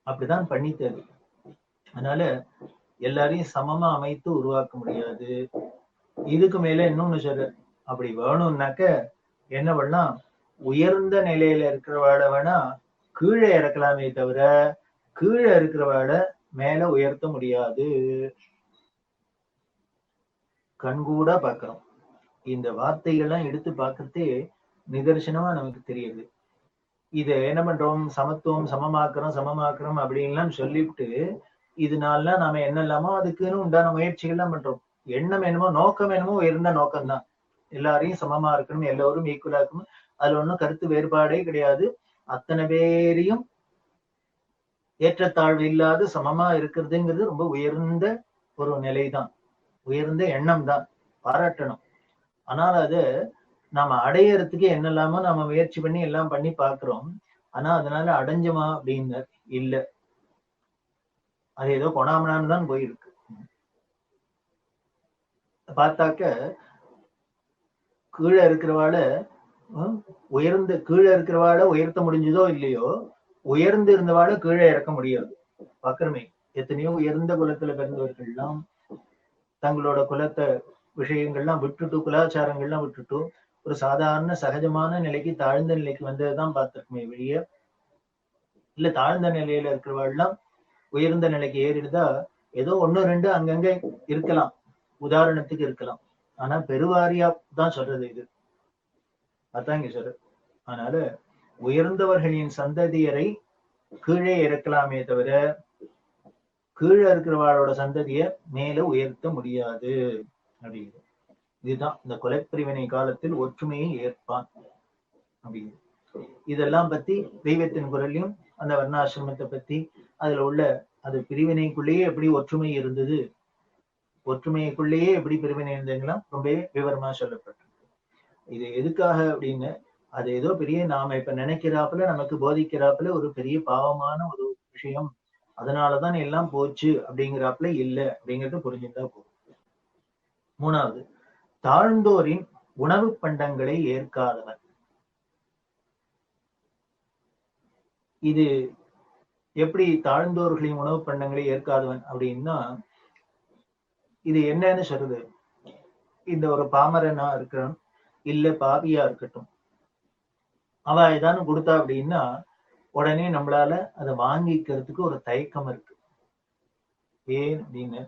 அப்படிதான் பண்ணி தரும். அதனால எல்லாரையும் சமமா அமைத்து உருவாக்க முடியாது. இதுக்கு மேல இன்னொன்னு சொல்ற, அப்படி வேணும்னாக்க என்ன பண்ணலாம், உயர்ந்த நிலையில இருக்கிறவாட வேணா கீழே இறக்கலாமே தவிர கீழே இருக்கிறவாட மேல உயர்த்த முடியாது. கண்கூடா பாக்குறோம். இந்த வார்த்தைகள்லாம் எடுத்து பார்க்கறதே நிதர்சனமா நமக்கு தெரியுது. இத என்ன பண்றோம், சமத்துவம் சமமாக்குறோம் அப்படின்லாம் சொல்லிவிட்டு இதனால நாம என்ன இல்லாமோ அதுக்குன்னு உண்டான முயற்சிகள்லாம் பண்றோம். எண்ணம் என்னமோ நோக்கம் என்னமோ உயர்ந்த நோக்கம் தான். எல்லாரையும் சமமா இருக்கணும், எல்லோரும் ஈக்குவலா இருக்கணும், அதுல ஒன்றும் கருத்து வேறுபாடே கிடையாது. அத்தனை பேரையும் ஏற்றத்தாழ்வு இல்லாத சமமா இருக்கிறதுங்கிறது ரொம்ப உயர்ந்த ஒரு நிலைதான், உயர்ந்த எண்ணம் தான், பாராட்டணும். ஆனால் அது நாம அடையறதுக்கு என்னெல்லாமோ நாம முயற்சி பண்ணி எல்லாம் பண்ணி பாக்குறோம். ஆனா அதனால அடைஞ்சமா அப்படின்னு இல்ல. அது ஏதோ கொணாமனான்னு தான் போயிருக்கு. பார்த்தாக்க கீழே இருக்கிறவாட உயர்த்த முடிஞ்சதோ இல்லையோ, உயர்ந்து இருந்தவாட கீழே இறக்க முடியாது. பாக்குறமே, எத்தனையோ உயர்ந்த குலத்துல பிறந்தவர்கள்லாம் தங்களோட குலத்தை விஷயங்கள்லாம் விட்டுட்டு, குலாச்சாரங்கள்லாம் விட்டுட்டு ஒரு சாதாரண சகஜமான நிலைக்கு தாழ்ந்த நிலைக்கு வந்ததுதான் பார்த்திருக்குமே வெளிய, இல்ல தாழ்ந்த நிலையில இருக்கிறவாள்லாம் உயர்ந்த நிலைக்கு ஏறிடுதா ஏதோ ஒண்ணு ரெண்டு அங்கங்க இருக்கலாம், உதாரணத்துக்கு இருக்கலாம். ஆனா பெருவாரியா தான் சொல்றது இது. அதான் இங்க சொல்றது. அதனால உயர்ந்தவர்களின் சந்ததியரை கீழே இறக்கலாமே தவிர கீழே இருக்கிறவாளோட சந்ததிய மேல உயர்த்த முடியாது அப்படிங்கிறது. இதுதான் இந்த கொலைப்பிரிவினை காலத்தில் ஒற்றுமையை ஏற்பான் அப்படிங்கிறது. இதெல்லாம் பத்தி தெய்வத்தின் குரலையும் அந்த வர்ணாசிரமத்தை பத்தி அதுல உள்ள அது பிரிவினைக்குள்ளேயே எப்படி ஒற்றுமை இருந்தது, ஒற்றுமைக்குள்ளேயே எப்படி பிரிவினை இருந்ததுங்களாம் ரொம்ப விவரமா சொல்லப்பட்டிருக்கு. இது எதுக்காக அப்படின்னு, அது ஏதோ பெரிய நாம இப்ப நினைக்கிறாப்புல நமக்கு போதிக்கிறாப்புல ஒரு பெரிய பாவமான ஒரு விஷயம், அதனாலதான் எல்லாம் போச்சு அப்படிங்கிறாப்புல இல்ல அப்படிங்கறது புரிஞ்சுட்டா போதும். மூணாவது, தாழ்ந்தோரின் உணவு பண்டங்களை ஏற்காதவன். இது எப்படி தாழ்ந்தோர்களின் உணவு பண்டங்களை ஏற்காதவன் அப்படின்னா, இது என்னன்னு சொல்றது, இந்த ஒரு பாமரனா இருக்கணும், இல்ல பாவியா இருக்கட்டும், அவ ஏதானு கொடுத்தா அப்படின்னா உடனே நம்மளால அதை வாங்கிக்கிறதுக்கு ஒரு தயக்கம் இருக்கு. ஏன் அப்படின்னு,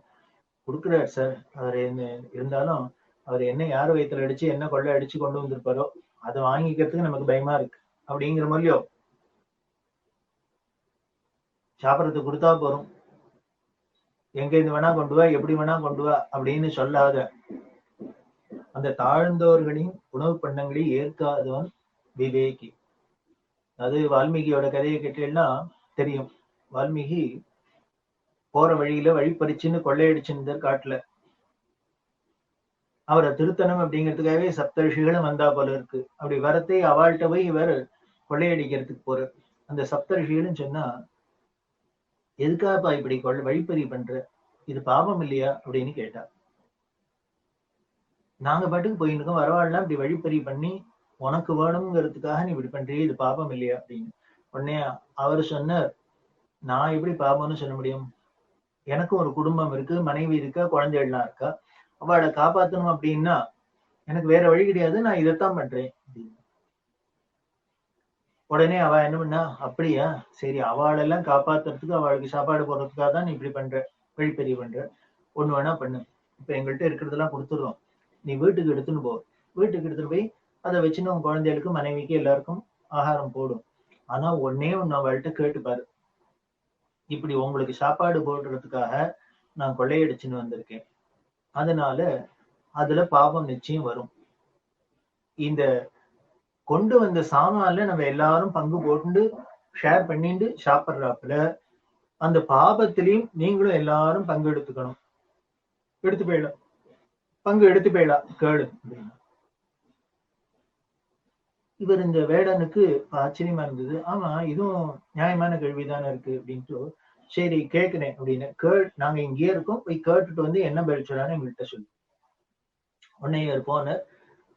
கொடுக்குறாரு சார், அவர் என்ன இருந்தாலும் அவர் என்ன யார் வயிற்றுல அடிச்சு என்ன கொள்ளை அடிச்சு கொண்டு வந்திருப்பாரோ அதை வாங்கிக்கிறதுக்கு நமக்கு பயமா இருக்கு அப்படிங்கிற மாதிரியோ. சாப்பிடறதுக்கு கொடுத்தா போறோம், எங்க இருந்து வேணா கொண்டு வா, எப்படி வேணா கொண்டு வா அப்படின்னு சொல்லாத, அந்த தாழ்ந்தவர்களின் உணவு பண்டங்களை ஏற்காதவன் விவேகி. அது வால்மீகியோட கதையை கேட்டீங்கன்னா தெரியும். வால்மீகி போற வழியில வழிப்பறிச்சுன்னு கொள்ளையடிச்சிருந்தார் காட்டுல. அவரை திருத்தணும் அப்படிங்கிறதுக்காகவே சப்தரிஷிகளும் வந்தா போல இருக்கு. அப்படி வரத்தை அவள்கிட்ட போய் இவர் கொள்ளையடிக்கிறதுக்கு போற. அந்த சப்தரிஷிகளும் சொன்னா, எதுக்காப்பா இப்படி வழிப்பறி பண்ற, இது பாவம் இல்லையா அப்படின்னு கேட்டா. நாங்க பாட்டுக்கு போயிட்டு இருக்கோம், வரவாள்லாம் இப்படி வழிப்பறி பண்ணி உனக்கு வேணுங்கிறதுக்காக நீ இப்படி பண்றியே, இது பாவம் இல்லையா அப்படின்னு. உடனே அவர் சொன்னார், நான் எப்படி பாவம்னு சொல்ல முடியும், எனக்கும் ஒரு குடும்பம் இருக்கு, மனைவி இருக்கா, குழந்தைகள்லாம் இருக்கா, அவளை காப்பாத்தணும் அப்படின்னா எனக்கு வேற வழி கிடையாது, நான் இதைத்தான் பண்றேன். உடனே அவ என்ன பண்ணா, அப்படியா சரி, அவளெல்லாம் காப்பாத்துறதுக்கு அவளுக்கு சாப்பாடு போடுறதுக்காக தான் நீ இப்படி பண்ற, வழிப்பறி பண்ற, ஒண்ணு வேணா பண்ணு, இப்ப எங்கள்கிட்ட இருக்கிறதெல்லாம் கொடுத்துடுறோம், நீ வீட்டுக்கு எடுத்துன்னு போ, வீட்டுக்கு எடுத்துட்டு போய் அதை வச்சுன்னு உன் குழந்தைகளுக்கு மனைவிக்கு எல்லாருக்கும் ஆகாரம் போடும். ஆனா ஒன்னே ஒன்னு அவள்கிட்ட கேட்டு பாரு, இப்படி உங்களுக்கு சாப்பாடு போடுறதுக்காக நான் கொள்ளையடிச்சுன்னு வந்திருக்கேன், அதனால அதுல பாவம் நிச்சயம் வரும். இந்த கொண்டு வந்த சாமான்ல நம்ம எல்லாரும் பங்கு போட்டு ஷேர் பண்ணிட்டு சாப்பிட்றாப்புல அந்த பாபத்திலையும் நீங்களும் எல்லாரும் பங்கு எடுத்துக்கணும், எடுத்து போயிடலாம், பங்கு எடுத்து போயிடலாம் கேடு அப்படின்னு. இவர் இந்த வேடனுக்கு ஆச்சரியமா இருந்தது. ஆமா, இதுவும் நியாயமான கேள்விதானே இருக்கு அப்படின்ட்டு, சரி கேட்கிறேன் அப்படின்னு, நாங்க இங்கேயே இருக்கோம், போய் கேட்டுட்டு வந்து என்ன பதில் சொல்லான்னு எங்கள்கிட்ட சொல்லு. உடனே இவர் போனார்,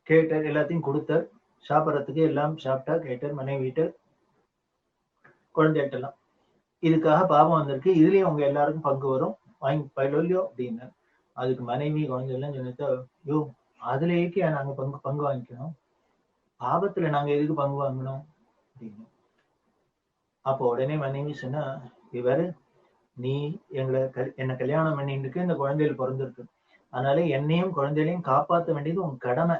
கேட்டார், எல்லாத்தையும் கொடுத்தார், சாப்பிட்றதுக்கு எல்லாம் சாப்பிட்டா, கேட்டார் மனைவிட்டு குழந்தைகிட்டலாம், இதுக்காக பாவம் வந்திருக்கு, இதுலயும் உங்க எல்லாருக்கும் பங்கு வரும், வாங்கி பயிலோ அப்படின்னு. அதுக்கு மனைவி குழந்தை எல்லாம் சொன்னது, யோ அதுல நாங்க பங்கு வாங்கிக்கணும், பாவத்துல நாங்க எதுக்கு பங்கு வாங்கணும் அப்படின்னு. அப்போ உடனே மனைவி சொன்னா, இவர் நீ என்ன கல்யாணம் பண்ணிட்டு இந்த குழந்தைகள் பிறந்திருக்கு, அதனால என்னையும் குழந்தைகளையும் காப்பாற்ற வேண்டியது உன் கடமை,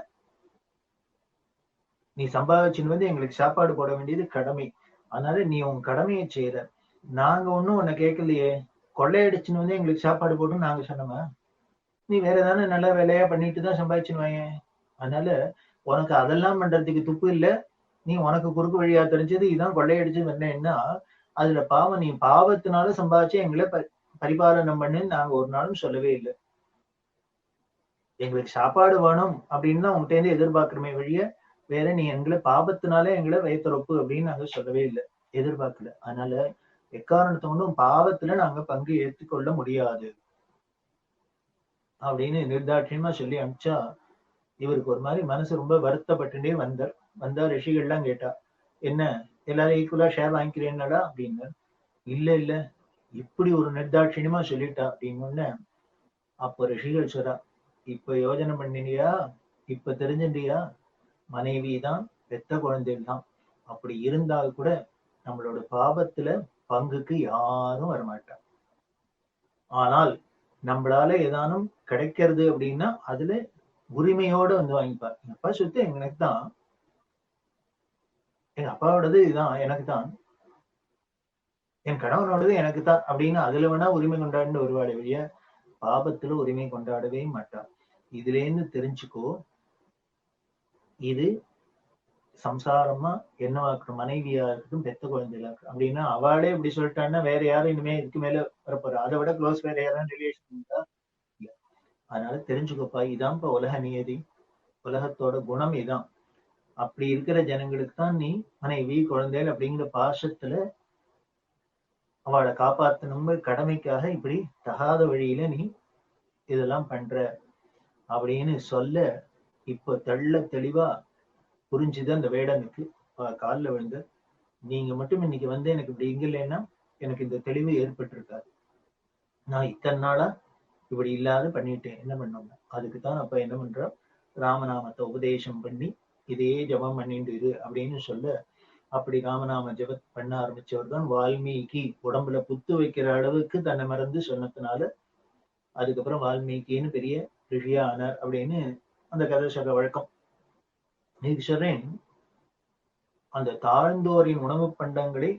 நீ சம்பாதிச்சுன்னு வந்து எங்களுக்கு சாப்பாடு போட வேண்டியது கடமை, அதனால நீ உன் கடமையை செய்யற, நாங்க ஒண்ணும் உன்னை கேட்கலையே, கொள்ளையடிச்சுன்னு வந்து எங்களுக்கு சாப்பாடு போட்டுன்னு நாங்க சொன்னோமா, நீ வேற ஏதாவது நல்ல வேலையா பண்ணிட்டு தான் சம்பாதிச்சுன்னு வாங்க, அதனால உனக்கு அதெல்லாம் பண்றதுக்கு துப்பு இல்ல, நீ உனக்கு குறுக்கு வழியா தெரிஞ்சது இதான் கொள்ளையடிச்சு வந்தேன்னா அதுல பாவம், நீ பாவத்தினால சம்பாதிச்சு எங்களை பரிபாலனம் பண்ணுன்னு நாங்க ஒரு நாளும் சொல்லவே இல்லை, எங்களுக்கு சாப்பாடு வேணும் அப்படின்னு தான் உங்ககிட்ட இருந்து எதிர்பார்க்கிறோமே வழிய வேற நீ எங்களை பாவத்தினால எங்களை வயிற்றுறப்பு அப்படின்னு நாங்க சொல்லவே இல்லை, எதிர்பார்க்கல, அதனால எக்காரணத்தை கொண்டும் பாவத்துல நாங்க பங்கு ஏற்றுக்கொள்ள முடியாது அப்படின்னு நிர்தாட்சியமா சொல்லி அனுப்பிச்சா, இவருக்கு ஒரு மாதிரி மனசு ரொம்ப வருத்தப்பட்டுட்டே வந்தா ரிஷிகள்லாம் கேட்டா, என்ன எல்லாரும் ஈக்குவலா ஷேர் வாங்கிக்கிறேன்னடா அப்படின்னு. இல்ல இல்ல, இப்படி ஒரு நிர்தாட்சியமா சொல்லிட்டா அப்படின்னு. அப்ப ரிஷிகள் சொல்றா, இப்ப யோஜனை பண்ணினியா, இப்ப தெரிஞ்சுட்டியா, மனைவி தான் பெத்த குழந்தைகள் தான், அப்படி இருந்தால் கூட நம்மளோட பாவத்துல பங்குக்கு யாரும் வரமாட்டா, ஆனால் நம்மளால ஏதானும் கிடைக்கிறது அப்படின்னா அதுல உரிமையோட வந்து வாங்கிப்பார், எங்க அப்பா சொத்து எனக்கு தான், எங்க அப்பாவோடது இதுதான் எனக்கு தான், என் கணவனோடது எனக்கு தான் அப்படின்னு அதுல வேணா உரிமை கொண்டாடுன்னு வருவாளே வழிய பாபத்துல உரிமை கொண்டாடவே மாட்டார். இதுல இருந்து தெரிஞ்சுக்கோ, இது சம்சாரமா என்னவாக்கணும், மனைவியா இருக்கட்டும், பெத்த குழந்தைகளா இருக்கட்டும். அப்படின்னா அவளே இப்படி சொல்லிட்டான்னா வேற யாரும் இனிமே இதுக்கு மேல வரப்போறா? அதை விட க்ளோஸ் வேற யாரும் ரிலேஷன் உண்டா? இல்ல. அதனால தெரிஞ்சுக்கப்பா, இதான்ப்பா உலக நியதி, உலகத்தோட குணம் இதான். அப்படி இருக்கிற ஜனங்களுக்கு தான் நீ மனைவி குழந்தைகள் அப்படிங்கிற பாசத்துல அவளை காப்பாத்தணுங்கிற கடமைக்காக இப்படி தகாத வழியில நீ இதெல்லாம் பண்ற அப்படின்னு சொல்ல, இப்ப தெள்ள தெளிவா புரிஞ்சுது அந்த வேடனுக்கு. காலில் விழுந்து, நீங்க மட்டும் இன்னைக்கு வந்து எனக்கு இப்படி இங்க இல்லைன்னா எனக்கு இந்த தெளிவு ஏற்பட்டிருக்காது. நான் இத்தனை நாளா இப்படி இல்லாத பண்ணிட்டேன், என்ன பண்ணோம். அதுக்குதான் அப்ப என்ன பண்றோம், ராமநாமத்தை உபதேசம் பண்ணி இதையே ஜபம் பண்ணிட்டு இரு அப்படின்னு சொல்ல, அப்படி ராமநாம ஜபம் பண்ண ஆரம்பிச்சவர் தான் வால்மீகி. உடம்புல புத்து வைக்கிற அளவுக்கு தன்னை மறந்து சொன்னதுனால அதுக்கப்புறம் வால்மீகின்னு பெரிய ரிஷியா ஆனார் அப்படின்னு அந்த கதை சொல்ற வழக்கம். நீங்க சொல்றேன், அந்த தாழ்ந்தோரின் உணவு பண்டங்களை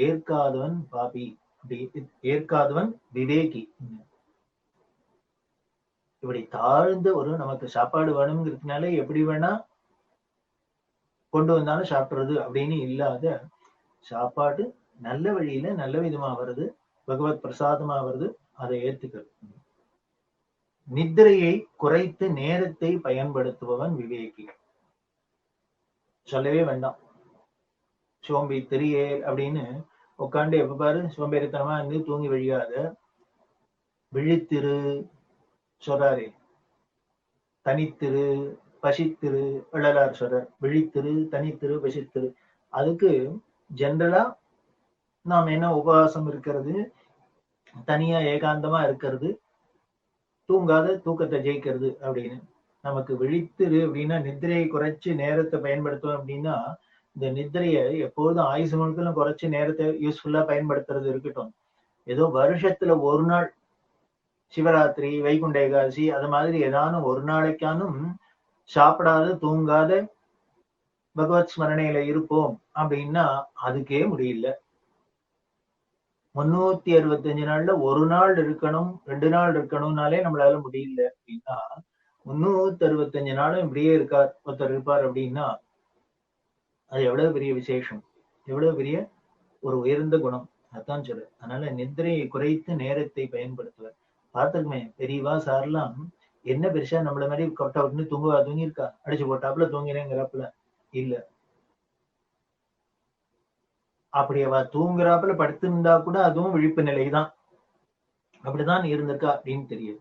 ஏற்காதவன் பாபி, அப்படி ஏற்காதவன் விவேகி. இப்படி தாழ்ந்த ஒரு நமக்கு சாப்பாடு வேணுங்கிறதுனால எப்படி வேணா கொண்டு வந்தாலும் சாப்பிடுறது அப்படின்னு இல்லாத, சாப்பாடு நல்ல வழியில நல்ல விதமா வருது, பகவத் பிரசாதமா வருது, அதை ஏத்துக்கிறது. நித்திரையை குறைத்து நேரத்தை பயன்படுத்துபவன் விவேகி. சொல்லவே வேண்டாம். சோம்பி திரியே அப்படின்னு உட்காந்து எப்ப பாரு சோம்பேறித்தனமா இருந்து தூங்கி வழியாத, விழித்திரு சொல்றாரே, தனித்திரு பசித்திரு, வள்ளலார் சொல்றார். விழித்திரு, தனித்திரு, பசித்திரு. அதுக்கு ஜென்ரலா நாம் என்ன உபவாசம் இருக்கிறது, தனியா ஏகாந்தமா இருக்கிறது, தூங்காத தூக்கத்தை ஜெயிக்கிறது அப்படின்னு. நமக்கு விழித்திரு அப்படின்னா நித்திரையை குறைச்சு நேரத்தை பயன்படுத்துவோம் அப்படின்னா, இந்த நித்திரையை எப்போதும் ஆயுசு முழுக்களும் குறைச்சு நேரத்தை யூஸ்ஃபுல்லா பயன்படுத்துறது இருக்கட்டும். ஏதோ வருஷத்துல ஒரு நாள் சிவராத்திரி, வைகுண்ட ஏகாதசி, அது மாதிரி ஏதானும் ஒரு நாளைக்கானும் சாப்பிடாத தூங்காத பகவத் ஸ்மரணையில இருப்போம் அப்படின்னா அதுக்கே முடியல. 365 நாள்ல ஒரு நாள் இருக்கணும், 2 நாள் இருக்கணும்னாலே நம்மளால முடியல அப்படின்னா, 365 நாளும் இப்படியே இருக்கார் ஒருத்தர் இருப்பார் அப்படின்னா அது எவ்வளவு பெரிய விசேஷம், எவ்வளவு பெரிய ஒரு உயர்ந்த குணம். அதான் சொல்லு. அதனால நித்திரையை குறைத்து நேரத்தை பயன்படுத்துவர். பார்த்துக்குமே பெரியவா சார்லாம் என்ன பெருசா நம்மள மாதிரி கொட்டை விட்டுன்னு தூங்கியிருக்கா, அடிச்சு போட்டாப்புல தூங்கினேங்கிறாப்புல இல்ல. அப்படி அவ தூங்குறாப்புல படுத்திருந்தா கூட அதுவும் விழிப்பு நிலைதான். அப்படிதான் இருந்திருக்கா அப்படின்னு தெரியுது.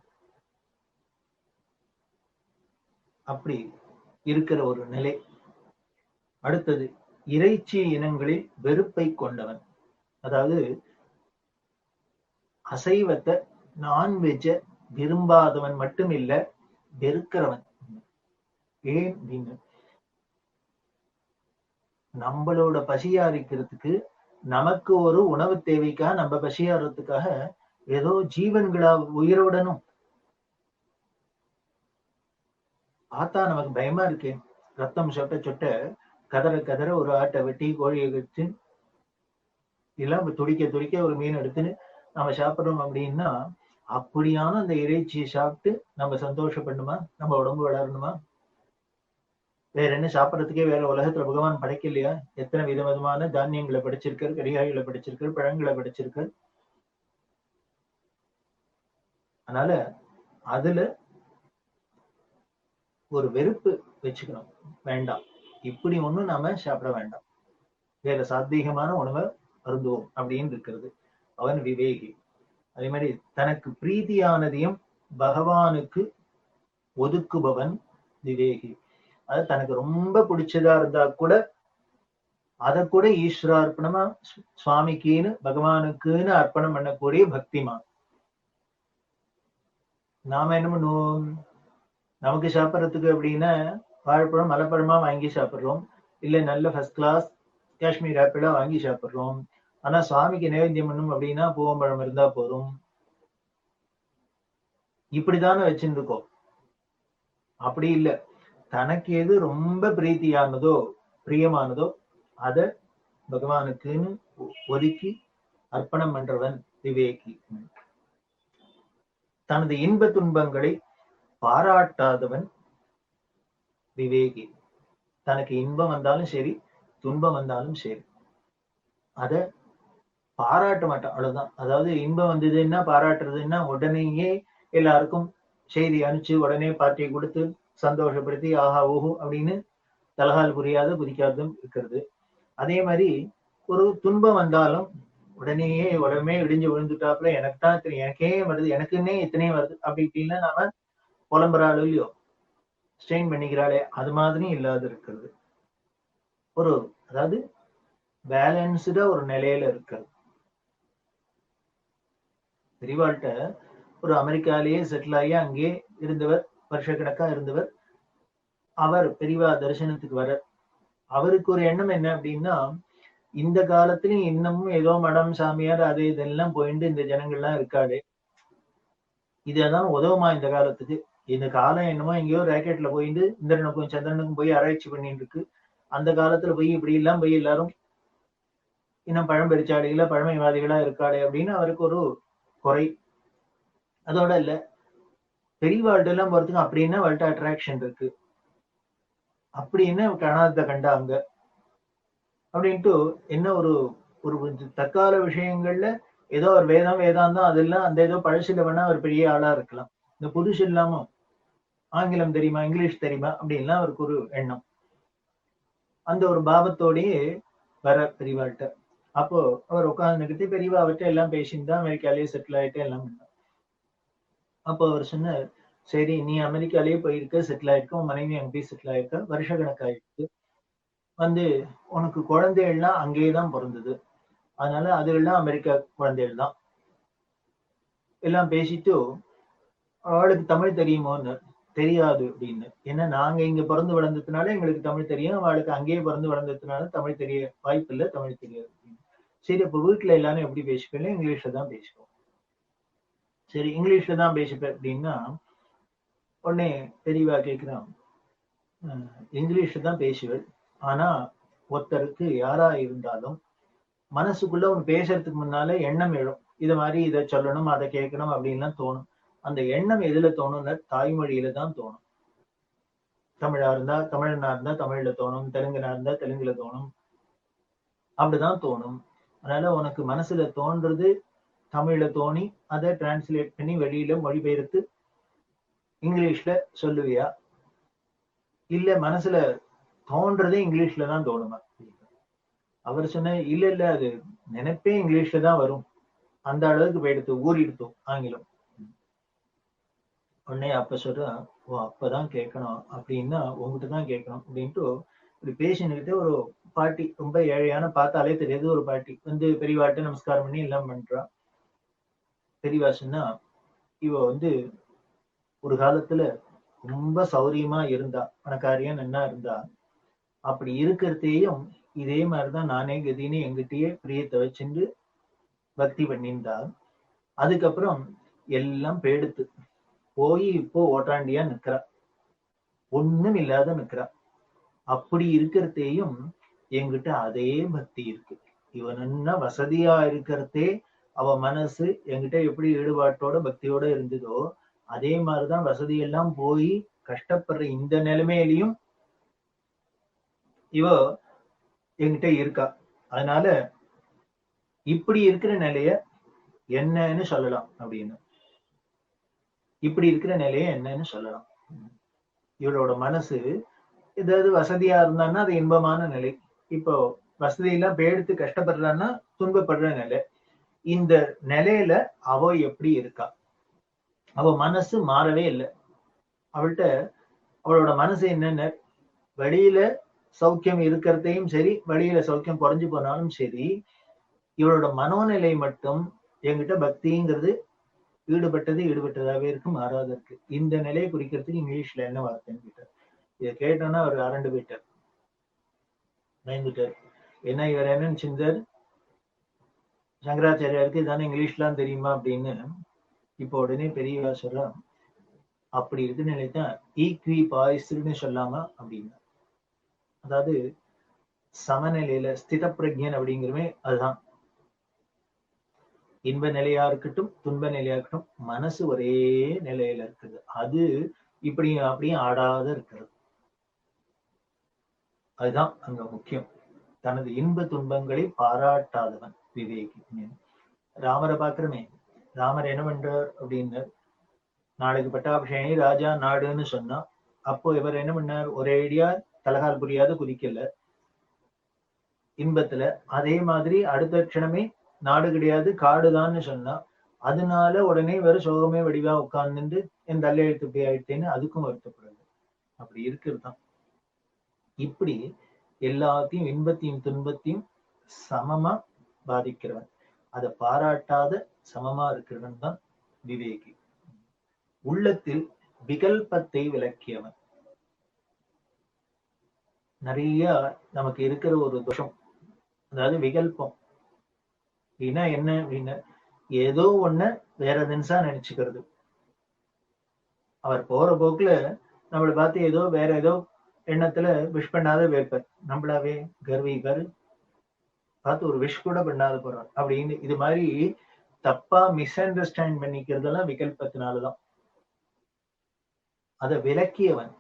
அப்படி இருக்கிற ஒரு நிலை. அடுத்தது, இறைச்சி இனங்களில் வெறுப்பை கொண்டவன். அதாவது அசைவத்தை, நான்வெஜ்ஜ விரும்பாதவன் மட்டும் இல்ல, வெறுக்கிறவன். ஏன் அப்படின்னு, நம்மளோட பசியாரிக்கிறதுக்கு, நமக்கு ஒரு உணவு தேவைக்காக, நம்ம பசியாறதுக்காக ஏதோ ஜீவன்களா உயிரோடனும் பார்த்தா நமக்கு பயமா இருக்கு. ரத்தம் சொட்ட சொட்ட கதற கதற ஒரு ஆட்டை வெட்டி கோழியை வச்சு எல்லாம் துடிக்க துடிக்க ஒரு மீன் எடுத்துன்னு நம்ம சாப்பிடுறோம் அப்படின்னா, அப்படியான அந்த இறைச்சியை சாப்பிட்டு நம்ம சந்தோஷப்படணுமா, நம்ம உடம்பு வளரணுமா? வேற என்ன சாப்பிடறதுக்கே வேற உலகத்துல பகவான் படைக்கலையா? எத்தனை விதவிதமான தானியங்களை படைச்சிருக்காரு, கரிகாய்களை படைச்சிருக்காரு, பழங்களை படைச்சிருக்காரு. அதனால அதுல ஒரு வெறுப்பு வச்சுக்கணும். வேண்டாம், இப்படி ஒண்ணும் நாம சாப்பிட வேண்டாம், வேற சாத்வீகமான உணவை அருந்துவோம் அப்படின்னு இருக்கிறது அவன் விவேகி. அதே மாதிரி தனக்கு பிரீதியானதையும் பகவானுக்கு ஒதுக்குபவன் விவேகி. அது தனக்கு ரொம்ப பிடிச்சதா இருந்தா கூட அதை கூட ஈஸ்வரார்ப்பணமா சுவாமிக்குன்னு பகவானுக்குன்னு அர்ப்பணம் பண்ணக்கூடிய பக்திமான். நாம என்ன பண்ணுவோம், நமக்கு சாப்பிட்றதுக்கு அப்படின்னா வாழைப்பழம் மலைப்பழமா வாங்கி சாப்பிடுறோம், இல்ல நல்ல ஃபர்ஸ்ட் கிளாஸ் காஷ்மீர் ஆப்பிளா வாங்கி சாப்பிடுறோம். ஆனா சுவாமிக்கு நைவேத்தியம் பண்ணும் அப்படின்னா பூவம்பழம் இருந்தா போதும். இப்படித்தானே வச்சுருக்கோம். அப்படி இல்லை, தனக்கு எது ரொம்ப பிரீத்தியானதோ பிரியமானதோ அத பகவானுக்குன்னு ஒதுக்கி அர்ப்பணம் பண்றவன் விவேகி. தனது இன்ப துன்பங்களை பாராட்டாதவன் விவேகி. தனக்கு இன்பம் வந்தாலும் சரி, துன்பம் வந்தாலும் சரி, அத பாராட்ட மாட்டான். அவ்வளவுதான். அதாவது இன்பம் வந்ததுன்னா பாராட்டுறதுன்னா உடனேயே எல்லாருக்கும் செய்தி அனுப்பிச்சு உடனே பார்ட்டியை கொடுத்து சந்தோஷப்படுத்தி ஆஹா ஓஹோ அப்படின்னு தலகால் புரியாத குதிக்காதும் இருக்கிறது. அதே மாதிரி ஒரு துன்பம் வந்தாலும் உடனே இடிஞ்சு விழுந்துட்டாப்புல எனக்கு தான் தெரியும், எனக்கே வருது, எனக்குன்னே இத்தனையும் வருது அப்படி இப்படின்னா நாம புலம்புறாளோ இல்லையோ, ஸ்ட்ரெயின் பண்ணிக்கிறாளே, அது மாதிரியும் இல்லாத இருக்கிறது. ஒரு அதாவது பேலன்ஸ்டா ஒரு நிலையில இருக்கிறது. பெரியவாள்கிட்ட ஒரு அமெரிக்காலேயே செட்டில் ஆகி அங்கே இருந்தவர், வருஷக்கணக்கா இருந்தவர். அவர் பெரியவா தரிசனத்துக்கு வர அவருக்கு ஒரு எண்ணம் என்ன அப்படின்னா, இந்த காலத்திலயும் இன்னமும் ஏதோ மடம் சாமியார் அது இதெல்லாம் போயிட்டு இந்த ஜனங்கள்லாம் இருக்காது, இதெல்லாம் உதவுமா இந்த காலத்துக்கு? இந்த காலம் என்னமோ எங்கேயோ ராக்கெட்ல போயிட்டு இந்திரனுக்கும் சந்திரனுக்கும் போய் ஆராய்ச்சி பண்ணிட்டு இருக்கு. அந்த காலத்துல போய் இப்படி எல்லாம் போய் எல்லாரும் இன்னும் பழம்பெருச்சாளிகளா பழமைவாதிகளா இருக்காளே அப்படின்னு அவருக்கு ஒரு குறை. அதோட இல்ல, பெரியவாழ்கிட்ட எல்லாம் போறதுக்கு அப்படின்னா அவள்கிட்ட அட்ராக்ஷன் இருக்கு, அப்படின்னு காணாத கண்டாங்க அப்படின்ட்டு என்ன ஒரு ஒரு தற்கால விஷயங்கள்ல ஏதோ ஒரு வேதாந்தம் அதெல்லாம் அந்த ஏதோ பழசுல வேணா ஒரு பெரிய ஆளா இருக்கலாம், இந்த புதுசு இல்லாம ஆங்கிலம் தெரியுமா இங்கிலீஷ் தெரியுமா அப்படின்லாம் அவருக்கு ஒரு எண்ணம். அந்த ஒரு பாவத்தோடயே வர பெரியவாள்கிட்ட. அப்போ அவர் உட்கார்ந்துக்கிட்டு பெரியவா அவர்கிட்ட எல்லாம் பேசிட்டு தான் அமெரிக்காலேயே செட்டில் ஆயிட்டு எல்லாம் பண்ணார். அப்போ அவர் சொன்னார், சரி நீ அமெரிக்காலேயே போயிருக்க, செட்டில் ஆயிருக்க, உன் மனைவி அங்கே போய் செட்டில் ஆயிருக்க, வருஷ கணக்காயிருக்கு, வந்து உனக்கு குழந்தைகள்லாம் அங்கேயேதான் பிறந்தது, அதனால அதுகள்லாம் அமெரிக்கா குழந்தைகள் தான். எல்லாம் பேசிட்டு அவளுக்கு தமிழ் தெரியுமோன்னு, தெரியாது அப்படின்னு. ஏன்னா நாங்க இங்க பிறந்து வளர்ந்ததுனால எங்களுக்கு தமிழ் தெரியும், அவளுக்கு அங்கேயே பிறந்து வளர்ந்ததுனால தமிழ் தெரிய வாய்ப்பு இல்லை, தமிழ் தெரியாது. சரி அப்ப வீட்டுல எல்லாரும் எப்படி பேசிப்பேன்? இங்கிலீஷ்ல தான் பேசுவோம். சரி இங்கிலீஷ்ல தான் பேசிப்பேன் அப்படின்னா உடனே பெரியவா கேட்கிறான், இங்கிலீஷ்ல தான் பேசுவேன், ஆனா ஒருத்தருக்கு யாரா இருந்தாலும் மனசுக்குள்ள ஒண்ணு பேசுறதுக்கு முன்னால எண்ணம் எழும், இது மாதிரி இதை சொல்லணும் அதை கேட்கணும் அப்படின்லாம் தோணும். அந்த எண்ணம் எதுல தோணும்னா தாய்மொழியில தான் தோணும். தமிழா இருந்தா தமிழனா இருந்தா தமிழ்ல தோணும், தெலுங்கனா இருந்தா தெலுங்குல தோணும், அப்படிதான் தோணும். அதனால உனக்கு மனசுல தோன்றது தமிழ்ல தோணி அதை டிரான்ஸ்லேட் பண்ணி வெளியில மொழிபெயர்த்து இங்கிலீஷ்ல சொல்லுவியா, இல்ல மனசுல தோன்றதே இங்கிலீஷ்ல தான் தோணுமா? அவர் சொன்ன இல்ல இல்ல, அது நினைப்பே இங்கிலீஷ்ல தான் வரும், அந்த அளவுக்கு போயிடுத்து, ஊறிடுத்தோம் ஆங்கிலம். உடனே அப்ப சொல்றான், ஓ அப்பதான் கேட்கணும் அப்படின்னா உங்ககிட்ட தான் கேட்கணும் அப்படின்ட்டு இப்படி பேசினுக்கிட்டு ஒரு பாட்டி, ரொம்ப ஏழையான பார்த்தாலே தெரியாது ஒரு பாட்டி வந்து பெரியவாட்ட நமஸ்காரம் பண்ணி எல்லாம் பண்றான். பெரியவா சொன்னா, இவ வந்து ஒரு காலத்துல ரொம்ப சௌரியமா இருந்தா, பணக்காரியா நன்னா இருந்தா, அப்படி இருக்கிறதையும் இதே மாதிரிதான் நானே கதின்னு எங்கிட்டயே பிரியத்தை வச்சுட்டு பக்தி பண்ணியிருந்தா. அதுக்கப்புறம் எல்லாம் போயிடுத்து, போய் இப்போ ஓட்டாண்டியா நிக்கிறா, ஒண்ணும் இல்லாத நிக்கிறா. அப்படி இருக்கிறதையும் என்கிட்ட அதே பக்தி இருக்கு. இவன் என்ன வசதியா இருக்கிறதே அவ மனசு என்கிட்ட எப்படி ஈடுபாட்டோட பக்தியோட இருந்ததோ அதே மாதிரிதான் வசதி எல்லாம் போய் கஷ்டப்படுற இந்த நிலைமையிலையும் இவ என்கிட்ட இருக்கா. அதனால இப்படி இருக்கிற நிலைய என்னன்னு சொல்லலாம் அப்படின்னு, இப்படி இருக்கிற நிலைய என்னன்னு சொல்லலாம். இவளோட மனசு ஏதாவது வசதியா இருந்தான்னா அது இன்பமான நிலை, இப்போ வசதி எல்லாம் பேடுத்து கஷ்டப்படுறான்னா துன்பப்படுற நிலை. இந்த நிலையில அவ எப்படி இருக்கா? அவ மனசு மாறவே இல்லை. அவள்கிட்ட அவளோட மனசு என்னென்ன, வெளியில சௌக்கியம் இருக்கிறதையும் சரி, வெளியில சௌக்கியம் குறைஞ்சு போனாலும் சரி, இவளோட மனோநிலை மட்டும் என்கிட்ட பக்திங்கிறது ஈடுபட்டதாவே இருக்கு, மாறாத இருக்கு. இந்த நிலையை குறிக்கிறதுக்கு இங்கிலீஷ்ல என்ன வார்த்தைன்னு கேட்டார். இதை கேட்டோன்னா அவர் அரண்டு போயிட்டார், பயந்துட்டார். என்ன இவர் என்னன்னு சிந்தார், சங்கராச்சாரியாருக்கு இதானே இங்கிலீஷ்லாம் தெரியுமா அப்படின்னு. இப்போ உடனே பெரியவா சொல்றா, அப்படி இருக்கு நிலைத்தான் ஈக்வி பாய்ஸ்ன்னு சொல்லாமா அப்படின்னு. அதாவது சமநிலையில ஸ்தித பிரஜன் அப்படிங்கிறமே அதுதான். இன்ப நிலையா இருக்கட்டும் துன்ப நிலையா இருக்கட்டும் மனசு ஒரே நிலையில இருக்குது, அது இப்படி அப்படியும் ஆடாத இருக்கிறது. அதுதான் அங்க முக்கியம். தனது இன்ப துன்பங்களை பாராட்டாதவன் விவேகி. ராமரை பாக்குறமே, ராமர் என்ன பண்றார் அப்படின்னு, நாளைக்கு பட்டாபிஷேகம் ராஜா நாடுன்னு சொன்னா, அப்போ இவர் என்ன பண்ணார், ஒரே ஐடியா தலகால் புரியாத குதிக்கல இன்பத்துல. அதே மாதிரி அடுத்த க்ஷணமே நாடு கிடையாது காடுதான்னு சொன்னா, அதனால உடனே வேற சோகமே வடிவா உட்கார்ந்து என் தலையெழுத்து இப்படி ஆயிட்டேன்னு அதுக்கும் வருத்தப்படுது. அப்படி இருக்கிறது தான். இப்படி எல்லாத்தையும் இன்பத்தையும் துன்பத்தையும் சமமா பாதிக்கிறவன், அதை பாராட்டாத சமமா இருக்கிறவன் தான் விவேகி. உள்ளத்தில் விகல்பத்தை விளக்கியவன். நிறைய நமக்கு இருக்கிற ஒரு தோஷம், அதாவது விகல்பம் அப்படின்னா என்ன அப்படின்னா, ஏதோ ஒண்ணு வேற தினசா நினைச்சுக்கிறது. அவர் போற போக்குல நம்மளை பார்த்து ஏதோ வேற ஏதோ எண்ணத்துல விஷ் பண்ணாத வேப்பர், நம்மளாவே கர்வீகர் பார்த்து ஒரு விஷ் கூட பண்ணாத போறார் அப்படின்னு இது மாதிரி தப்பா மிஸ் அண்டர்ஸ்டாண்ட் பண்ணிக்கிறதெல்லாம் விகல்பத்தினாலதான். அதை விளக்கியவன்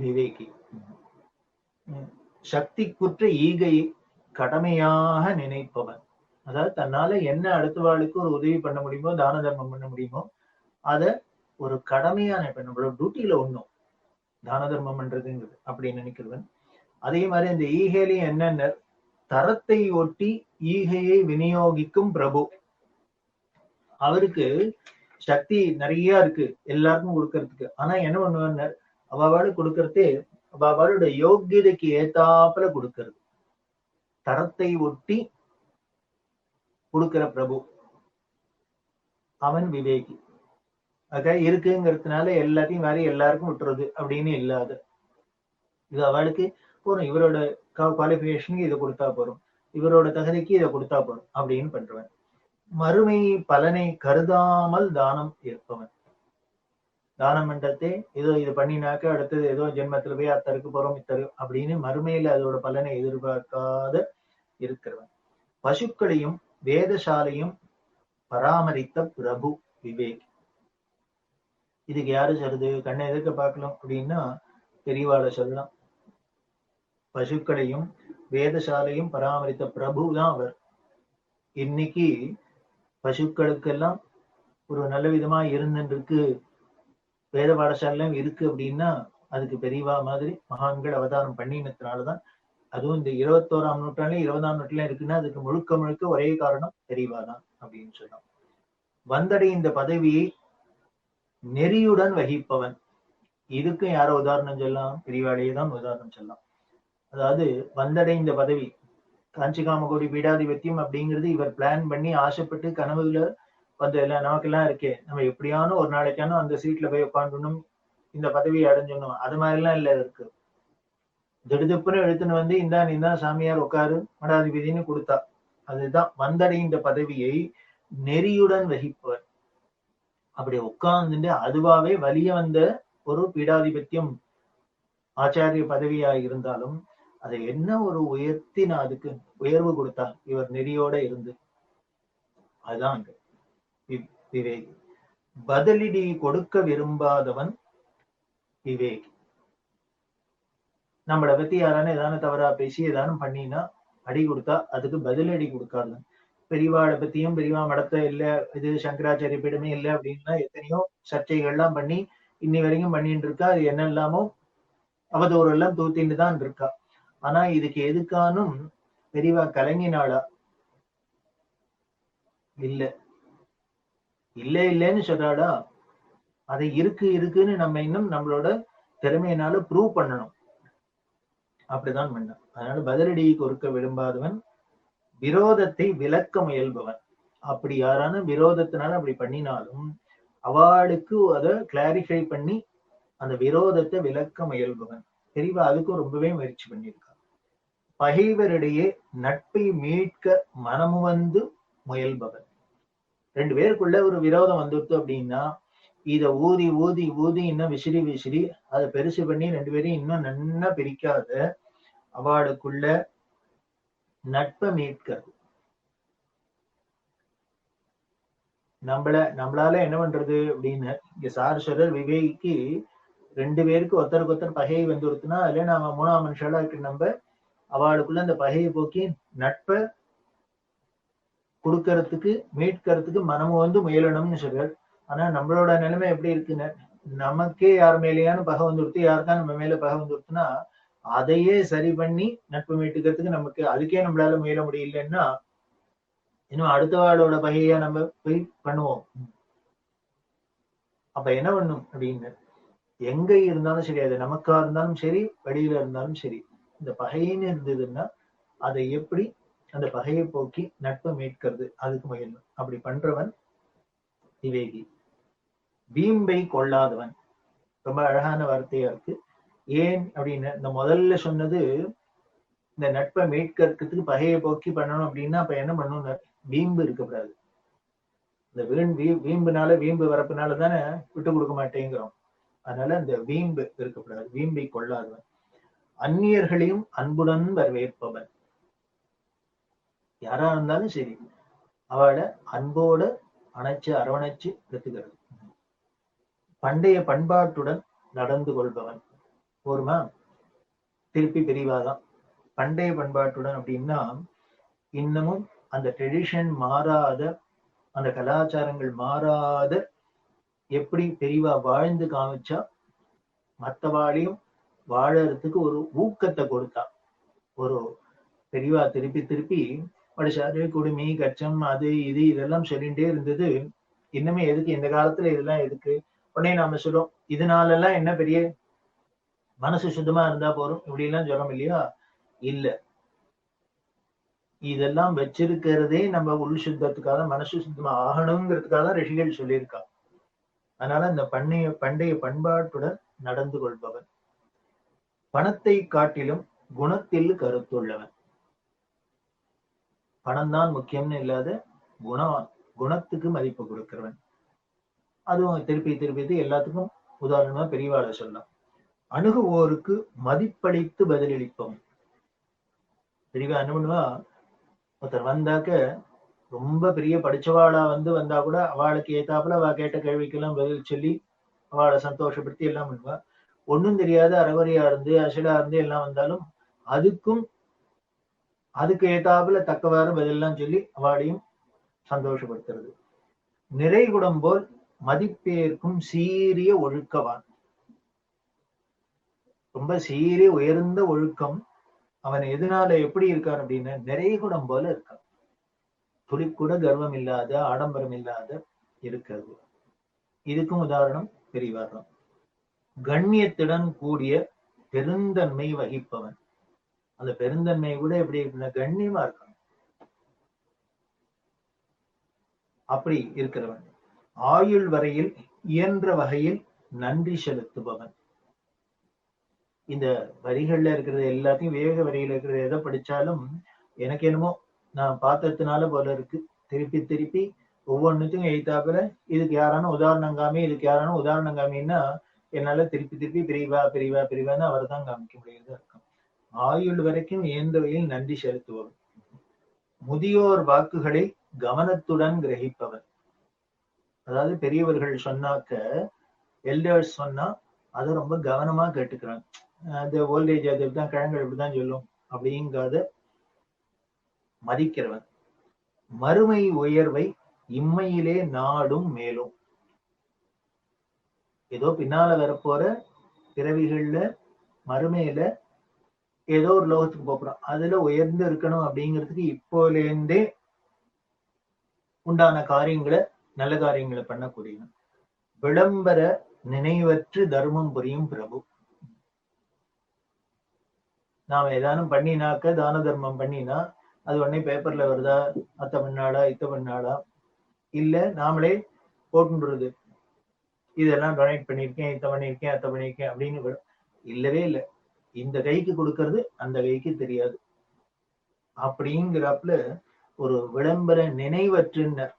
விவேகி. சக்திக்குற்ற ஈகையை கடமையாக நினைப்பவன், அதாவது தன்னால என்ன அடுத்த வாழ்க்கை ஒரு உதவி பண்ண முடியுமோ, தான தர்மம் பண்ண முடியுமோ, அத ஒரு கடமையா நினைப்பேன். நம்மளோட டியூட்டியில ஒண்ணும் தான தர்மம் பண்றதுங்கிறது அப்படி நினைக்கிறவன். அதே மாதிரி இந்த ஈகையிலையும் என்னென்ன, தரத்தை ஒட்டி ஈகையை விநியோகிக்கும் பிரபு. அவருக்கு சக்தி நிறைய இருக்கு எல்லாருக்கும் கொடுக்கறதுக்கு. ஆனா என்ன பண்ணுவார், அவளோட கொடுக்கறதே அவளோட யோகியதைக்கு ஏத்தாப்புல கொடுக்கறது. தரத்தை ஒட்டி கொடுக்கிற பிரபு அவன் விவேகி. ஆக இருக்குங்கிறதுனால எல்லாத்தையும் வேற எல்லாருக்கும் விட்டுறது அப்படின்னு இல்லாத, இது அவளுக்கு போறோம், இவரோட குவாலிபிகேஷனுக்கு இதை கொடுத்தா போறோம், இவரோட தகுதிக்கு இதை கொடுத்தா போறோம் அப்படின்னு பண்றவன். மறுமை பலனை கருதாமல் தானம் ஏற்பவன். தானம் பண்றதே ஏதோ இது பண்ணினாக்க அடுத்தது ஏதோ ஜென்மத்துல போய் அத்தருக்கு போறோம் இத்தரு அப்படின்னு மறுமையில அதோட பலனை எதிர்பார்க்காத இருக்கிறவன். பசுக்களையும் வேதசாலையும் பராமரித்த பிரபு விவேக். இதுக்கு யாரு சொல்றது, கண்ணை எதிர்க்க பார்க்கலாம் அப்படின்னா பெரியவாளை சொல்லலாம். பசுக்களையும் வேதசாலையும் பராமரித்த பிரபு தான் அவர். இன்னைக்கு பசுக்களுக்கெல்லாம் ஒரு நல்ல விதமா இருந்துருக்கு, வேத பாடசாலையும் இருக்கு அப்படின்னா அதுக்கு பெரியவா மாதிரி மகான்கள் அவதாரம் பண்ணினதுனாலதான். அதுவும் இந்த 21ஆம் நூற்றாண்டுல 20ஆம் நூற்றாண்டுல இருக்குன்னா அதுக்கு முழுக்க முழுக்க ஒரே காரணம் பெரியவா தான் அப்படின்னு சொல்லலாம். வந்தடைந்த பதவியை நெறியுடன் வகிப்பவன். இதுக்கும் யாரோ உதாரணம் சொல்லலாம், பெரியவாளையே தான் உதாரணம் சொல்லலாம். அதாவது வந்தடைந்த பதவி, காஞ்சிகாமகோடி பீடாதிபத்தியம் அப்படிங்கிறது இவர் பிளான் பண்ணி ஆசைப்பட்டு கனவுல வந்து எல்லாம் நமக்கெல்லாம் இருக்கே, நம்ம எப்படியானோ ஒரு நாளைக்கானோ அந்த சீட்ல போய் உட்காந்துடணும், இந்த பதவியை அடைஞ்சிடணும், அது மாதிரி எல்லாம் இல்ல இருக்கு. திடுதுப்புன்னு எழுத்துன்னு வந்து இந்தா நீந்தா சாமியார் உட்காரு மடாதிபதினு கொடுத்தா. அதுதான் வந்தடைந்த பதவியை நெறியுடன் வகிப்பவர். அப்படி உட்கார்ந்துட்டு அதுவாவே வலிய வந்த ஒரு பீடாதிபத்தியம் ஆச்சாரிய பதவியா இருந்தாலும் அதை என்ன ஒரு உயர்த்தினா அதுக்கு உயர்வு கொடுத்தா இவர் நெறியோட இருந்து. அதுதான் விவேகி. பதிலடி கொடுக்க விரும்பாதவன் விவேகி. நம்மளை பத்தி யாரானு ஏதானு தவறா பேசி ஏதானும் பண்ணினா அடி கொடுத்தா அதுக்கு பதிலடி கொடுக்காது. பெரியவாளை பத்தியும் பெரியவா மடத்தை இல்ல, இது சங்கராச்சாரிய பீடமே இல்லை அப்படின்னா எத்தனையோ சர்ச்சைகள்லாம் பண்ணி இன்னி வரைக்கும் பண்ணிட்டு இருக்கா. அது என்ன இல்லாமோ அவதூறு எல்லாம் தூத்திட்டு தான் இருக்கா. ஆனா இதுக்கு எதுக்கானும் பெரியவா கலங்கினாளா? இல்ல இல்ல இல்லைன்னு சொல்றாளா? அதை இருக்கு இருக்குன்னு நம்ம இன்னும் நம்மளோட திறமையினால ப்ரூவ் பண்ணணும். அப்படிதான் பண்ண. அதனால பதிலடி கொடுக்க விரும்பாதவன், விரோதத்தை விளக்க முயல்பவன். அப்படி யாரான விரோதத்தினால அப்படி பண்ணினாலும் அவளுக்கு அதை கிளாரிஃபை பண்ணி அந்த விரோதத்தை விளக்க முயல்பவன். தெரியவா அதுக்கும் ரொம்பவே முயற்சி பண்ணியிருக்கான். பகைவரிடையே நட்பை மீட்க மனமு வந்து முயல்பவன். ரெண்டு பேருக்குள்ள ஒரு விரோதம் வந்துடுத்து அப்படின்னா இத ஊதி ஊதி ஊதி இன்னும் விசிறி விசிறி அதை பெருசு பண்ணி ரெண்டு பேரையும் இன்னும் நன்னா பிரிக்காத அவளுக்குள்ள நட்பை மீட்கிறது. நம்மளால என்ன பண்றது அப்படின்னு இங்க சார் விவேகிக்கு ரெண்டு பேருக்கு ஒருத்தருக்கு ஒருத்தர் பகையை வந்துடுத்துனா அதுல நாம மூணாம் மனுஷாலா இருக்கு நம்ம அவளுக்குள்ள அந்த பகையை போக்கி நட்பை கொடுக்கறதுக்கு மீட்கறதுக்கு மனமும் வந்து முயலணும்னு சொல்றாரு. ஆனா நம்மளோட நிலைமை எப்படி இருக்குன்னு, நமக்கே யார் மேலேயான பகை வந்துடுத்து, யாருக்கா நம்ம மேல பகை வந்துடுத்துன்னா அதையே சரி பண்ணி நட்பு மீட்டுக்கிறதுக்கு நமக்கு அதுக்கே நம்மளால முயல முடியலன்னா இன்னும் அடுத்தவாளோட பகையா நம்ம போய் பண்ணுவோம். அப்ப என்ன பண்ணும் அப்படின்னு, எங்க இருந்தாலும் சரி, அது நமக்கா இருந்தாலும் சரி, வெளியில இருந்தாலும் சரி, இந்த பகையின்னு இருந்ததுன்னா அதை எப்படி அந்த பகையை போக்கி நட்பை மீட்கிறது அதுக்கு முயலும். அப்படி பண்றவன் விவேகி. வீம்பை கொள்ளாதவன், ரொம்ப அழகான வார்த்தையா இருக்கு. ஏன் அப்படின்னு, இந்த முதல்ல சொன்னது இந்த நட்பை மீட்கிறதுக்கு பகையை போக்கி பண்ணணும் அப்படின்னா அப்ப என்ன பண்ணணும், வீம்பு இருக்கக்கூடாது. இந்த வீம்புனால வீம்பு வரப்புனால தானே விட்டு கொடுக்க மாட்டேங்கிறோம். அதனால இந்த வீம்பு இருக்கக்கூடாது. வீம்பை கொள்ளாதவன். அந்நியர்களையும் அன்புடன் வரவேற்பவன். யாரா இருந்தாலும் சரி, அவளை அன்போட அணைச்சு அரவணைச்சு எடுத்துக்கிறது. பண்டைய பண்பாட்டுடன் நடந்து கொள்பவன். ஒருமா திருப்பி பிரிவாதான். பண்டைய பண்பாட்டுடன் அப்படின்னா இன்னமும் அந்த ட்ரெடிஷன் மாறாத, அந்த கலாச்சாரங்கள் மாறாத எப்படி பெரியவா வாழ்ந்து காமிச்சா மற்றவாளையும் வாழறதுக்கு ஒரு ஊக்கத்தை கொடுத்தா. ஒரு பெரியவா திருப்பி திருப்பி படிச்சாரு, குடுமி கச்சம் அது இது இதெல்லாம் சொல்லிட்டே இருந்தது. இன்னுமே எதுக்கு இந்த காலத்துல இதெல்லாம் எதுக்கு? உடனே நாம சொல்றோம் இதனால எல்லாம் என்ன பெரிய, மனசு சுத்தமா இருந்தா போறோம் இப்படி எல்லாம் சொல்றோம் இல்லையா? இல்ல, இதெல்லாம் வச்சிருக்கிறதே நம்ம உள் சுத்தத்துக்காக, மனசு சுத்தமா ஆகணுங்கிறதுக்காக தான் ரிஷிகள் சொல்லியிருக்கா. அதனால இந்த பண்டைய பண்பாட்டுடன் நடந்து கொள்பவன். பணத்தை காட்டிலும் குணத்தில் கருத்துள்ளவன். பணம் தான் முக்கியம்னு இல்லாத குணத்துக்கு மதிப்பு கொடுக்கிறவன். அதுவும் திருப்பி திருப்பி எல்லாத்துக்கும் உதாரணமா பெரியவாளை சொல்லலாம். அணுகுவோருக்கு மதிப்பளித்து பதிலளிப்பவன். பெரியவா என்ன பண்ணுவா, ஒருத்தர் வந்தாக்க ரொம்ப பெரிய படிச்சவாளா வந்தா கூட அவளுக்கு ஏத்தாப்புல அவ கேட்ட கேள்விக்கெல்லாம் பதில் சொல்லி அவளை சந்தோஷப்படுத்தி எல்லாம் பண்ணுவா. ஒண்ணும் தெரியாத அறவரையா இருந்து அசடா இருந்து எல்லாம் வந்தாலும் அதுக்கு ஏத்தாப்புல தக்கவாறு பதிலெல்லாம் சொல்லி அவளையும் சந்தோஷப்படுத்துறது. நிறைகுடம் போல் மதிப்பேற்கும் சீரிய ஒழுக்கவான். ரொம்ப சீரிய உயர்ந்த ஒழுக்கம். அவன் எதனால எப்படி இருக்கான் அப்படின்னா நிறைகுடம் போல இருக்கான். துளி கூட கர்வம் இல்லாத, ஆடம்பரம் இல்லாத இருக்கிறது. இதுக்கும் உதாரணம் பெரியவாரம். கண்ணியத்துடன் கூடிய பெருந்தன்மை வகிப்பவன். அந்த பெருந்தன்மை கூட எப்படி இருக்குன்னா கண்ணியமா இருக்கான். அப்படி இருக்கிறவன். ஆயுள் வரையில் இயன்ற வகையில் நன்றி செலுத்துபவன். இந்த வரிகள்ல இருக்கிறது எல்லாத்தையும், வேக வரியில இருக்கிறது எதை படிச்சாலும் எனக்கு என்னமோ நான் பார்த்ததுனால போல இருக்கு. திருப்பி திருப்பி ஒவ்வொன்றுத்துக்கும் எழுத்தாப்புல இதுக்கு யாரான உதாரணம் காமி, இதுக்கு யாரான உதாரணம் காமின்னா என்னால திருப்பி திருப்பி பிரிவான்னு அவர் தான் காமிக்க முடியாது இருக்கும். ஆயுள் வரைக்கும் இயன்ற வகையில் நன்றி செலுத்துபவன். முதியோர் வாக்குகளை கவனத்துடன் கிரகிப்பவன். அதாவது பெரியவர்கள் சொன்னாக்க, எல்டர்ஸ் சொன்னா அதை ரொம்ப கவனமா கேட்டுக்கிறான். அந்த ஓல்டேஜ் அது இப்படிதான், கிழங்கு இப்படிதான் சொல்லும் அப்படிங்கிறத மதிக்கிறவன். மறுமை உயர்வை இம்மையிலே நாடும் மேலும். ஏதோ பின்னால வரப்போற பிறவிகள்ல மறுமையில ஏதோ ஒரு லோகத்துக்கு போறோம், அதுல உயர்ந்து இருக்கணும் அப்படிங்கிறதுக்கு இப்போல இருந்தே உண்டான காரியங்களை, நல்ல காரியங்களை பண்ணக்கூடிய விளம்பர நினைவற்று தர்மம் புரியும் பிரபு. நாம ஏதானும் பண்ணினாக்க, தான தர்மம் பண்ணினா அது உடனே பேப்பர்ல வருதா, அத்த பண்ணாடா இத்த பண்ணாடா, இல்ல நாமளே போட்டுன்றது இதெல்லாம் டொனேட் பண்ணிருக்கேன், இத்த பண்ணிருக்கேன், அத்த பண்ணிருக்கேன் அப்படின்னு இல்லவே இல்லை. இந்த கைக்கு கொடுக்கறது அந்த கைக்கு தெரியாது அப்படிங்கிறாப்புல ஒரு விளம்பர நினைவற்றுன்னர்.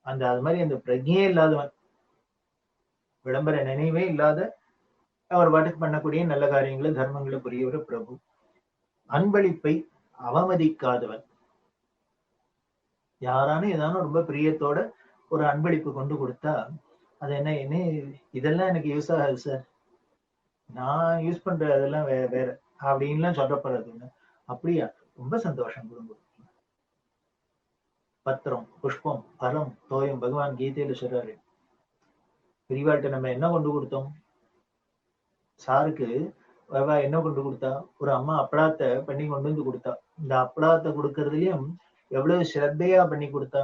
அது மாதிரி அந்த பிரஜையே இல்லாதவன், விளம்பர நினைவே இல்லாத அவர் பாட்டுக்கு பண்ணக்கூடிய நல்ல காரியங்களை, தர்மங்களை புரியவர் பிரபு. அன்பளிப்பை அவமதிக்காதவன். யாரானு ஏதானும் ரொம்ப பிரியத்தோட ஒரு அன்பளிப்பு கொண்டு கொடுத்தா அது என்ன இதெல்லாம் எனக்கு யூஸ் ஆகாது சார், நான் யூஸ் பண்ற அதெல்லாம் வேற அப்படின்லாம் சொல்லப்படுறதுங்க. அப்படியா? ரொம்ப சந்தோஷம். கொடுங்க. பத்திரம், புஷ்பம், பலம், தோயம் பகவான் கீதையில சொல்றாரு. பெரியவாள்கிட்ட நம்ம என்ன கொண்டு கொடுத்தோம்? சாருக்கு என்ன கொண்டு கொடுத்தா? ஒரு அம்மா அப்பளாத்தை பண்ணி கொண்டு வந்து கொடுத்தா. இந்த அப்பளாத்தை கொடுக்கறதுலயும் எவ்வளவு சிரத்தையா பண்ணி கொடுத்தா.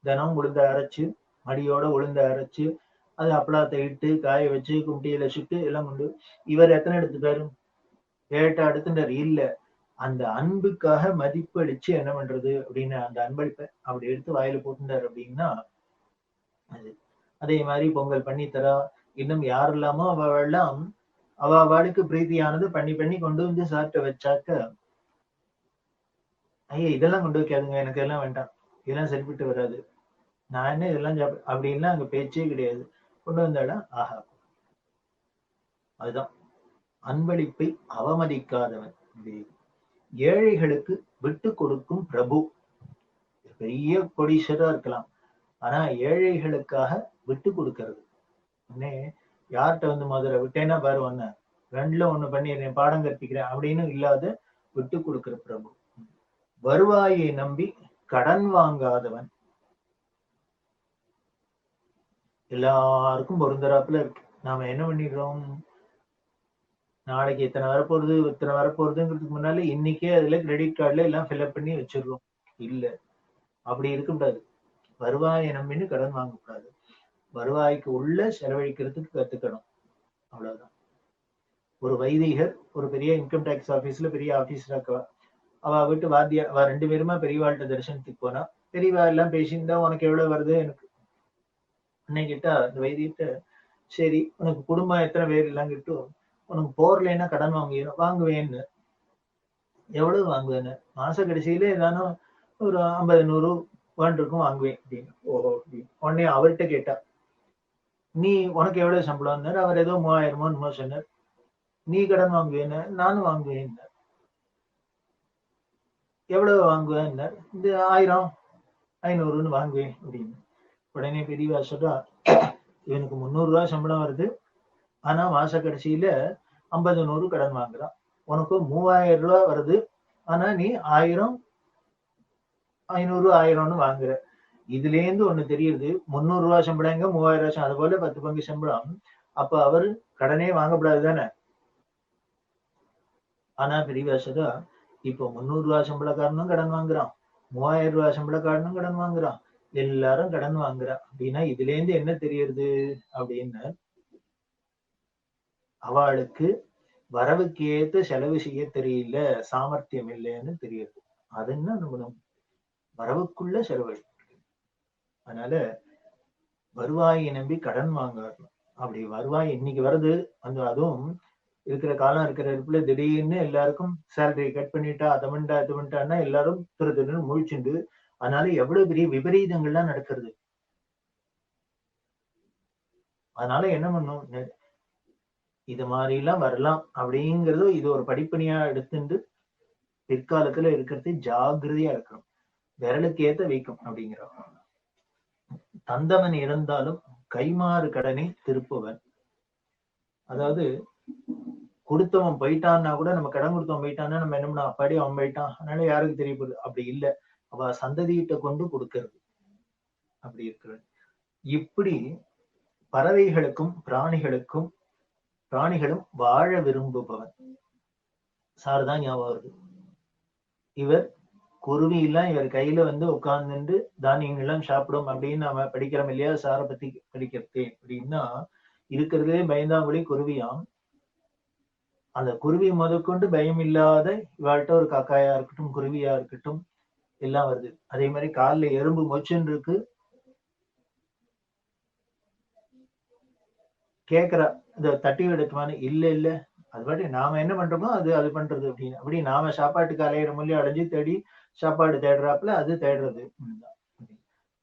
தினம் உளுந்த அரைச்சு, மடியோட உளுந்த அரைச்சு, அது அப்பளாத்தை இட்டு காய வச்சு கும்பிட்டியில சுட்டு எல்லாம் கொண்டு. இவர் எத்தனை எடுத்துட்டாரு? கேட்டா எடுத்துட்டாரு இல்ல. அந்த அன்புக்காக மதிப்பு அளிச்சு என்ன பண்றது அப்படின்னு அந்த அன்பளிப்பை அப்படி எடுத்து வாயில போட்டுட்டாரு அப்படின்னா அது. அதே மாதிரி பொங்கல் பண்ணி தரா. இன்னும் யாரெல்லாமோ அவெல்லாம் அவளுக்கு பிரீத்தியானது பண்ணி பண்ணி கொண்டு வந்து சாப்பிட்டு வச்சாக்க, ஐயா இதெல்லாம் கொண்டு வைக்காதுங்க, எனக்கு எல்லாம் வேண்டாம், இதெல்லாம் சரிப்பட்டு வராது, நான் என்ன இதெல்லாம் அப்படின்னா அங்க பேச்சே கிடையாது. கொண்டு வந்தாடா ஆஹா. அதுதான் அன்பளிப்பை அவமதிக்காதவன். ஏழைகளுக்கு விட்டு கொடுக்கும் பிரபு. பெரிய கொடீஸ்வரா இருக்கலாம், ஆனா ஏழைகளுக்காக விட்டு கொடுக்கறது. யார்கிட்ட வந்து மதுரை விட்டேன்னா பாரு ஒண்ணு ரெண்டுல ஒண்ணு பண்ணிடுறேன் பாடம் கற்பிக்கிறேன் அப்படின்னு இல்லாத விட்டு கொடுக்கிற பிரபு. வருவாயை நம்பி கடன் வாங்காதவன். எல்லாருக்கும் பொருந்தராப்புல இருக்கு. நாம என்ன பண்ணிடுறோம்? நாளைக்கு இத்தனை வரப்போறது இத்தனை வரப்போறதுங்கிறதுக்கு முன்னால இன்னைக்கே அதுல கிரெடிட் கார்டுல எல்லாம் ஃபில்அப் பண்ணி வச்சிடுறோம். இல்ல, அப்படி இருக்கக்கூடாது. வருவாயை நம்பின்னு கடன் வாங்கக்கூடாது. வருவாய்க்கு உள்ள செலவழிக்கிறதுக்கு கத்துக்கணும். அவ்வளவுதான். ஒரு வைதிகர் ஒரு பெரிய இன்கம் டேக்ஸ் ஆபீஸ்ல பெரிய ஆபீஸரா இருக்கா. அவ வீட்டு வாத்தியா அவ ரெண்டு பேருமா பெரியவாழ்கிட்ட தரிசனத்துக்கு போனா. பெரியவா எல்லாம் பேசியிருந்தா உனக்கு எவ்வளவு வருது எனக்கு அன்னைக்கு கிட்டா அந்த வைத்தியத்தை. சரி உனக்கு குடும்பம் எத்தனை பேர் எல்லாம் கிட்டும், உனக்கு போர்லன்னா கடன் வாங்குவேன்னு. எவ்வளவு வாங்குவேன்னு மாச கடைசியில ஏதானும் ஒரு 50-100 இருக்கும் வாங்குவேன் அப்படின்னு. ஓஹோ அப்படின்னு உடனே அவர்கிட்ட கேட்டா, நீ உனக்கு எவ்வளவு சம்பளம்னாரு. அவர் ஏதோ 3000 என்னமோ சொன்னார். நீ கடன் வாங்குவேன்னு. நானும் வாங்குவேன். எவ்வளவு வாங்குவேன்? இந்த 1000-500 வாங்குவேன் அப்படின்னு. உடனே பெரியவா சொல்றா, இவனுக்கு 300 ரூபாய் சம்பளம் வருது, ஆனா மாச கடைசியில 50-100 கடன் வாங்குறான். உனக்கு 3000 ரூபாய் வருது, ஆனா நீ 1000-500-1000 வாங்குற. இதுல இருந்து ஒண்ணு தெரியுது, 300 ரூபாய் சம்பளம் எங்க 3000 ரூபாய், அது போல 10 பங்கு சம்பளம். அப்ப அவரு கடனே வாங்கக்கூடாது தானே. ஆனா பெரியவா சொல்றா, இப்போ 300 ரூபாய் சம்பளக்காரனும் கடன் வாங்குறான், 3000 ரூபாய் சம்பளக்காரனும் கடன் வாங்குறான், எல்லாரும் கடன் வாங்குறா. அப்படின்னா இதுல இருந்து என்ன தெரியுது அப்படின்னு, அவளுக்கு வரவுக்கு ஏத்த செலவு செய்ய தெரியல, சாமர்த்தியம் இல்லைன்னு தெரியுது. அது என்ன நம்ம வரவுக்குள்ள செலவு. அதனால வருவாயை நம்பி கடன் வாங்கணும். அப்படி வருவாய் இன்னைக்கு வருது, அந்த அதுவும் இருக்கிற காலம் இருக்கிற இடத்துல திடீர்னு எல்லாருக்கும் சேலரி கட் பண்ணிட்டா அதை பண்ணிட்டான்னா எல்லாரும் திருன்னு முழிச்சுண்டு. அதனால எவ்வளவு பெரிய விபரீதங்கள்லாம் நடக்கிறது. அதனால என்ன பண்ணும், இது மாதிரி எல்லாம் வரலாம் அப்படிங்கறது இது ஒரு படிப்பணியா எடுத்துட்டு பிற்காலத்துல இருக்கிறது ஜாகிரதையா இருக்கணும். விரலுக்கு ஏத்த வைக்கும் அப்படிங்கிறோம். தந்தவன் இருந்தாலும் கைமாறு கடனை திருப்புவன். அதாவது கொடுத்தவன் போயிட்டான்னா கூட, நம்ம கடன் கொடுத்தவன் போயிட்டான்னா நம்ம என்ன பண்ணோம், அப்பாடி அவன் போயிட்டான் அதனால யாருக்கு தெரிய போகுது, அப்படி இல்லை. அவ சந்ததியிட்ட கொண்டு கொடுக்கிறது. அப்படி இருக்கிறது. இப்படி பறவைகளுக்கும் பிராணிகளும் வாழ விரும்புபவன். சார்தான் ஞாபகம் வருது. இவர் குருவி எல்லாம் இவர் கையில வந்து உட்கார்ந்துட்டு தானியங்கள் எல்லாம் சாப்பிடும் அப்படின்னு நாம படிக்கிறோம் இல்லையா, சாரை பத்தி படிக்கிறதே. அப்படின்னா இருக்கிறதே பயந்தாங்குழி குருவியாம். அந்த குருவி முதற்கொண்டு பயம் இல்லாத இவாழ்கிட்ட ஒரு காக்காயா இருக்கட்டும் குருவியா இருக்கட்டும் எல்லாம் வருது. அதே மாதிரி காலில் எறும்பு மொச்சுன்னு இருக்கு, கேக்குறா இந்த தட்டி எடுக்குமான்னு. இல்ல இல்ல, அது பாட்டு நாம என்ன பண்றோமோ அது பண்றது அப்படின்னு. அப்படி நாம சாப்பாட்டுக்கு அலையிற மொழி அடைஞ்சு தேடி சாப்பாடு தேடுறாப்புல அது தேடுறது.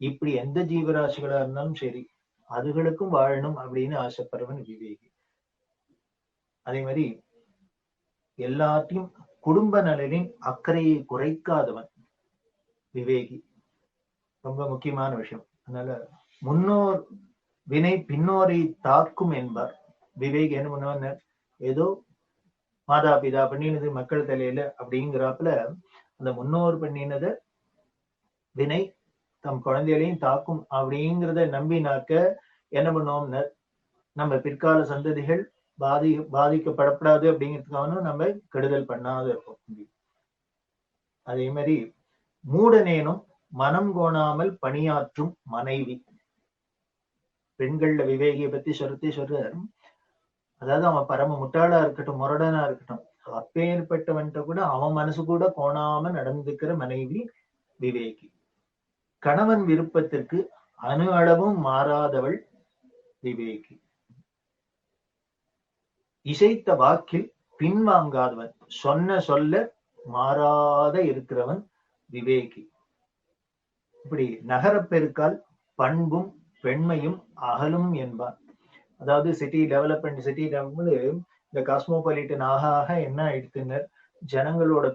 இப்படி எந்த ஜீவராசிகளா இருந்தாலும் சரி, அதுகளுக்கும் வாழணும் அப்படின்னு ஆசைப்படுறவன் விவேகி. அதே மாதிரி எல்லாத்தையும் குடும்ப நலனின் அக்கறையை குறைக்காதவன் விவேகி. ரொம்ப முக்கியமான விஷயம். அதனால முன்னோர் வினை பின்னோரை தாக்கும் என்பார். விவேக் என்ன பண்ணுவார், ஏதோ மாதா பிதா பண்ணினது மக்கள் தலையில அப்படிங்கிறாப்புல அந்த முன்னோர் பண்ணினத வினை தம் குழந்தைகளையும் தாக்கும் அப்படிங்கிறத நம்பினாக்க என்ன பண்ணுவோம்னு, நம்ம பிற்கால சந்ததிகள் பாதிக்கப்படக்கூடாது அப்படிங்கிறதுக்காக நம்ம கெடுதல் பண்ணாத இருப்போம். அதே மாதிரி மூடனேனும் மனம் கோணாமல் பணியாற்றும் மனைவி. பெண்கள்ல விவேகியை பத்தி சொல்றார். அதாவது அவன் பரம முட்டாளா இருக்கட்டும், முரடனா இருக்கட்டும், அப்பேற்பட்டவன்ட்ட கூட அவன் மனசு கூட கோணாம நடந்துக்கிற மனைவி விவேகி. கணவன் விருப்பத்திற்கு அணு அளவும் மாறாதவள் விவேகி. இசைத்த வாக்கில் பின்வாங்காதவன், சொன்ன சொல்ல மாறாத இருக்கிறவன் விவேகி. இப்படி நகரப்பெருக்கால் பண்பும் பெண்மையும் அகலும் என்பார். அதாவது சிட்டி டெவலப்மெண்ட் இந்த காஸ்மோபாலிட்டன் ஆக என்ன ஆயிடுத்துன்னு, ஜனங்களோட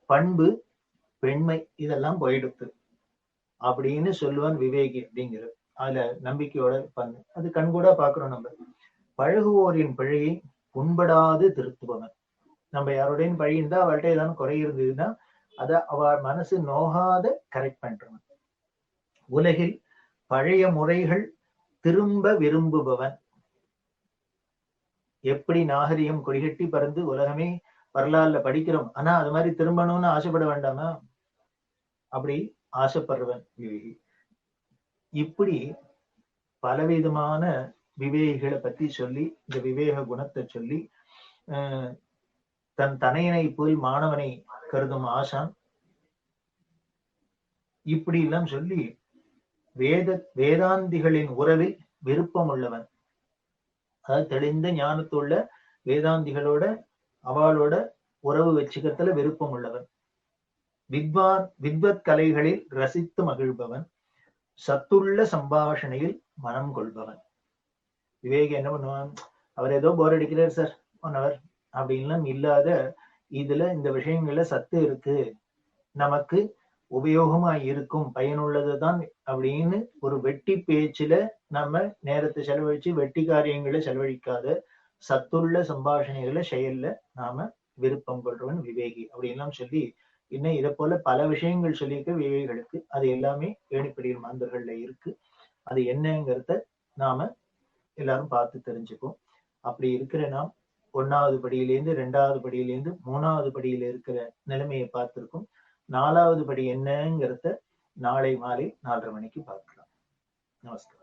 பண்பு பெண்மை இதெல்லாம் போயிடுத்து அப்படின்னு சொல்லுவான் விவேகி அப்படிங்கிற. அதுல நம்பிக்கையோட பண்ணு, அது கண்கூடா பாக்குறோம். நம்ம பழகுவோரின் பழியை புண்படாது திருத்துபவன். நம்ம யாரோடைய பழி இருந்தா அவள்கிட்ட ஏதாவது குறை இருந்ததுன்னா அத அவ மனசு நோகாத கரெக்ட் பண்றவன். உலகில் பழைய முறைகள் திரும்ப விரும்புபவன். எப்படி நாகரிகம் கொடிகட்டி பறந்து உலகமே வரலாறுல படிக்கிறோம், ஆனா அது மாதிரி திரும்பணும்னு ஆசைப்பட வேண்டாமா? அப்படி ஆசைப்படுறவன் விவேகி. இப்படி பலவிதமான விவேகிகளை பத்தி சொல்லி, இந்த விவேக குணத்தை சொல்லி தன் தனையனை போல் மாணவனை கருதும் ஆசான் இப்படி எல்லாம் சொல்லி வேதாந்திகளின் உறவில் விருப்பம் உள்ளவன். அதாவது தெளிந்த ஞானத்துள்ள வேதாந்திகளோட அவளோட உறவு வச்சுக்கிறதுல விருப்பம் உள்ளவன். வித்வத் கலைகளில் ரசித்து மகிழ்பவன். சத்துள்ள சம்பாஷணையில் மனம் கொள்பவன். விவேகி என்ன பண்ணுவான், அவர் ஏதோ போர் அடிக்கிறார் சார் 1 hour அப்படின்லாம் இல்லாத, இதுல இந்த விஷயங்கள்ல சத்து இருக்கு, நமக்கு உபயோகமா இருக்கும், பயனுள்ளதுதான் அப்படின்னு ஒரு வெட்டி பேச்சுல நம்ம நேரத்தை செலவழிச்சு வெட்டி காரியங்களை செலவழிக்காத சத்துள்ள சம்பாஷணைகளை செயல்ல நாம விருப்பம் கொள்றவன் விவேகி அப்படின்லாம் சொல்லி, இன்னும் இதை போல பல விஷயங்கள் சொல்லியிருக்க விவேகிகளுக்கு. அது எல்லாமே ஏணிப்படியில் மாந்தர்கள்ல இருக்கு. அது என்னங்கிறத நாம எல்லாரும் பார்த்து தெரிஞ்சுப்போம். அப்படி இருக்கிற நாம் 1வது படியிலேருந்து 2வது படியிலேருந்து 3வது படியில இருக்கிற நிலைமையை பார்த்திருக்கோம். 4வது படி என்னங்கிறத நாளை மாலை 4:30 மணிக்கு பார்க்கலாம். நமஸ்காரம்.